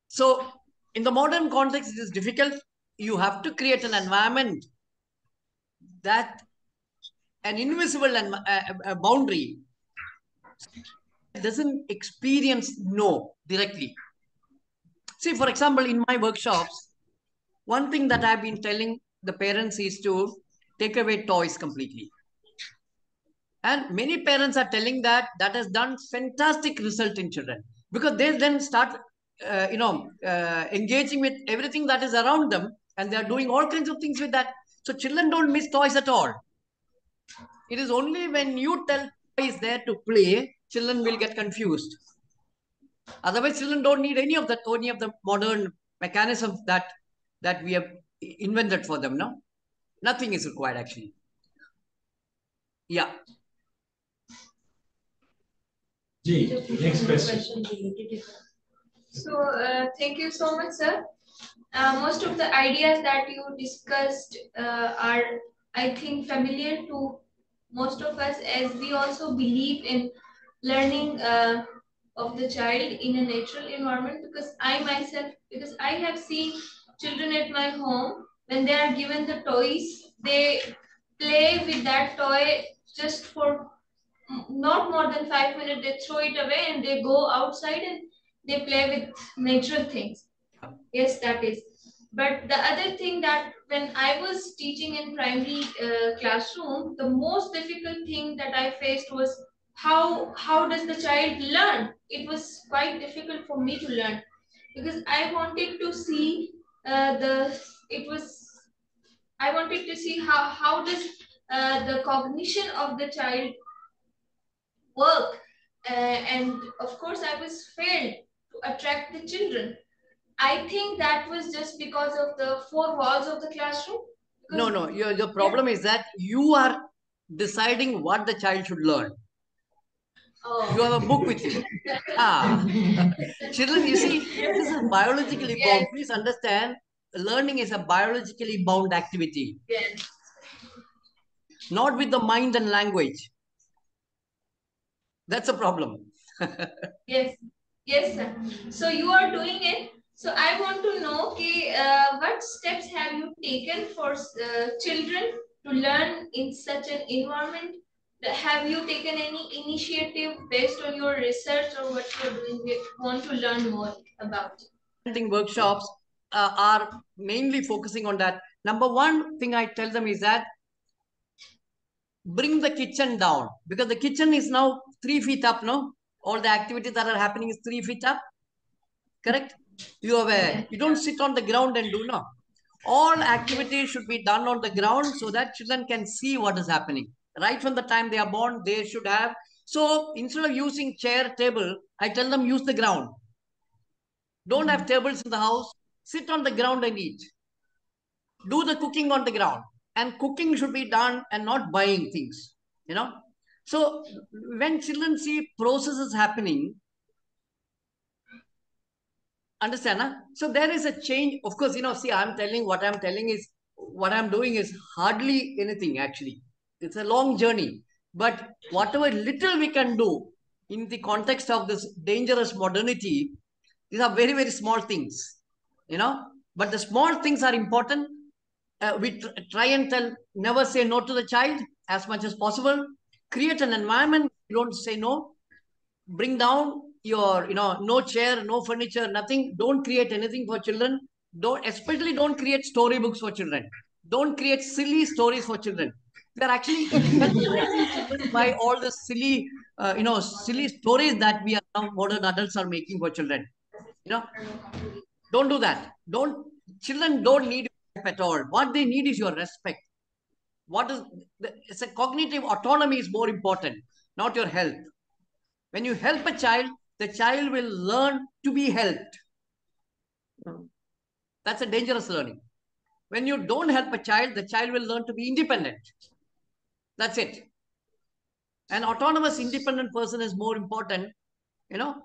so in the modern context, it is difficult. You have to create an environment that an invisible boundary doesn't experience no directly. See, for example, in my workshops, one thing that I've been telling the parents is to take away toys completely. And many parents are telling that has done fantastic result in children, because they then start engaging with everything that is around them, and they are doing all kinds of things with that. So children don't miss toys at all. It is only when you tell toys there to play, children will get confused. Otherwise, children don't need any of the modern mechanisms that we have invented for them. No, nothing is required actually. Yeah. Next question. So, thank you so much, sir. Most of the ideas that you discussed are, I think, familiar to most of us, as we also believe in learning of the child in a natural environment. Because I have seen children at my home, when they are given the toys, they play with that toy just for not more than 5 minutes. They throw it away and they go outside and they play with natural things. Yes, that is. But the other thing, that when I was teaching in primary classroom, the most difficult thing that I faced was how does the child learn? It was quite difficult for me to learn, because I wanted to see how does the cognition of the child work, and of course I was failed to attract the children. I think that was just because of the four walls of the classroom. No. Your problem is that you are deciding what the child should learn. Oh. You have a book with you. Children, you see, this is biologically bound. Please understand, learning is a biologically bound activity. Yes. Not with the mind and language. That's a problem. Yes, sir. So you are doing it. So I want to know, what steps have you taken for children to learn in such an environment? Have you taken any initiative based on your research or what you're doing? We want to learn more about it. Workshops are mainly focusing on that. Number one thing I tell them is that bring the kitchen down, because the kitchen is now 3 feet up, no? All the activities that are happening is 3 feet up. Correct? You are aware. You don't sit on the ground and do no. All activities should be done on the ground so that children can see what is happening. Right from the time they are born, they should have. So instead of using chair, table, I tell them use the ground. Don't have tables in the house. Sit on the ground and eat. Do the cooking on the ground. And cooking should be done and not buying things. So when children see processes happening, understand, huh? So there is a change. Of course, see, what I'm doing is hardly anything actually. It's a long journey. But whatever little we can do in the context of this dangerous modernity, these are very, very small things, But the small things are important. We try and never say no to the child as much as possible. Create an environment, you don't say no. Bring down your, no chair, no furniture, nothing. Don't create anything for children. Especially don't create storybooks for children. Don't create silly stories for children. We are actually children by all the silly, silly stories that we are now modern adults are making for children. Don't do that. Children don't need at all. What they need is your respect. it's a cognitive autonomy is more important, not your health. When you help a child, the child will learn to be helped. That's a dangerous learning. When you don't help a child, the child will learn to be independent. That's it. An autonomous, independent person is more important, you know.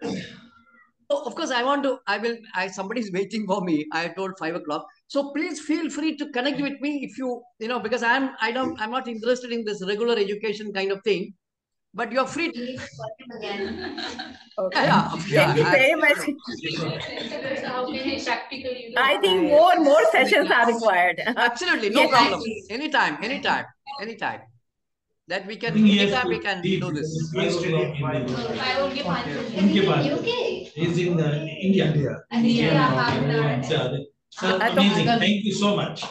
So of course, somebody's waiting for me. I told 5 o'clock. So please feel free to connect with me if you because I'm not interested in this regular education kind of thing. But you're free to again. Okay. Thank you very much. I think more sessions are required. Absolutely, no problem. Anytime. That we can, anytime we can do this. He's in India. Amazing. Thank you so much.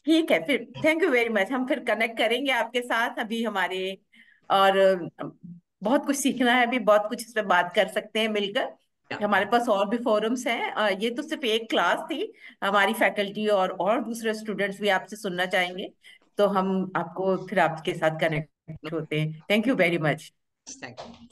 ठीक है, फिर thank you very much. हम फिर connect करेंगे आपके साथ। अभी हमारे और बहुत कुछ सीखना है, अभी बहुत कुछ इस पे बात कर सकते हैं मिलकर। हमारे पास और भी फोरम्स हैं। ये तो सिर्फ एक क्लास थी। हमारी फैकल्टी और दूसरे स्टूडेंट्स भी आपसे सुनना चाहेंगे, तो हम आपको फिर आपके साथ कनेक्ट होते हैं। Thank you very much. Thank you.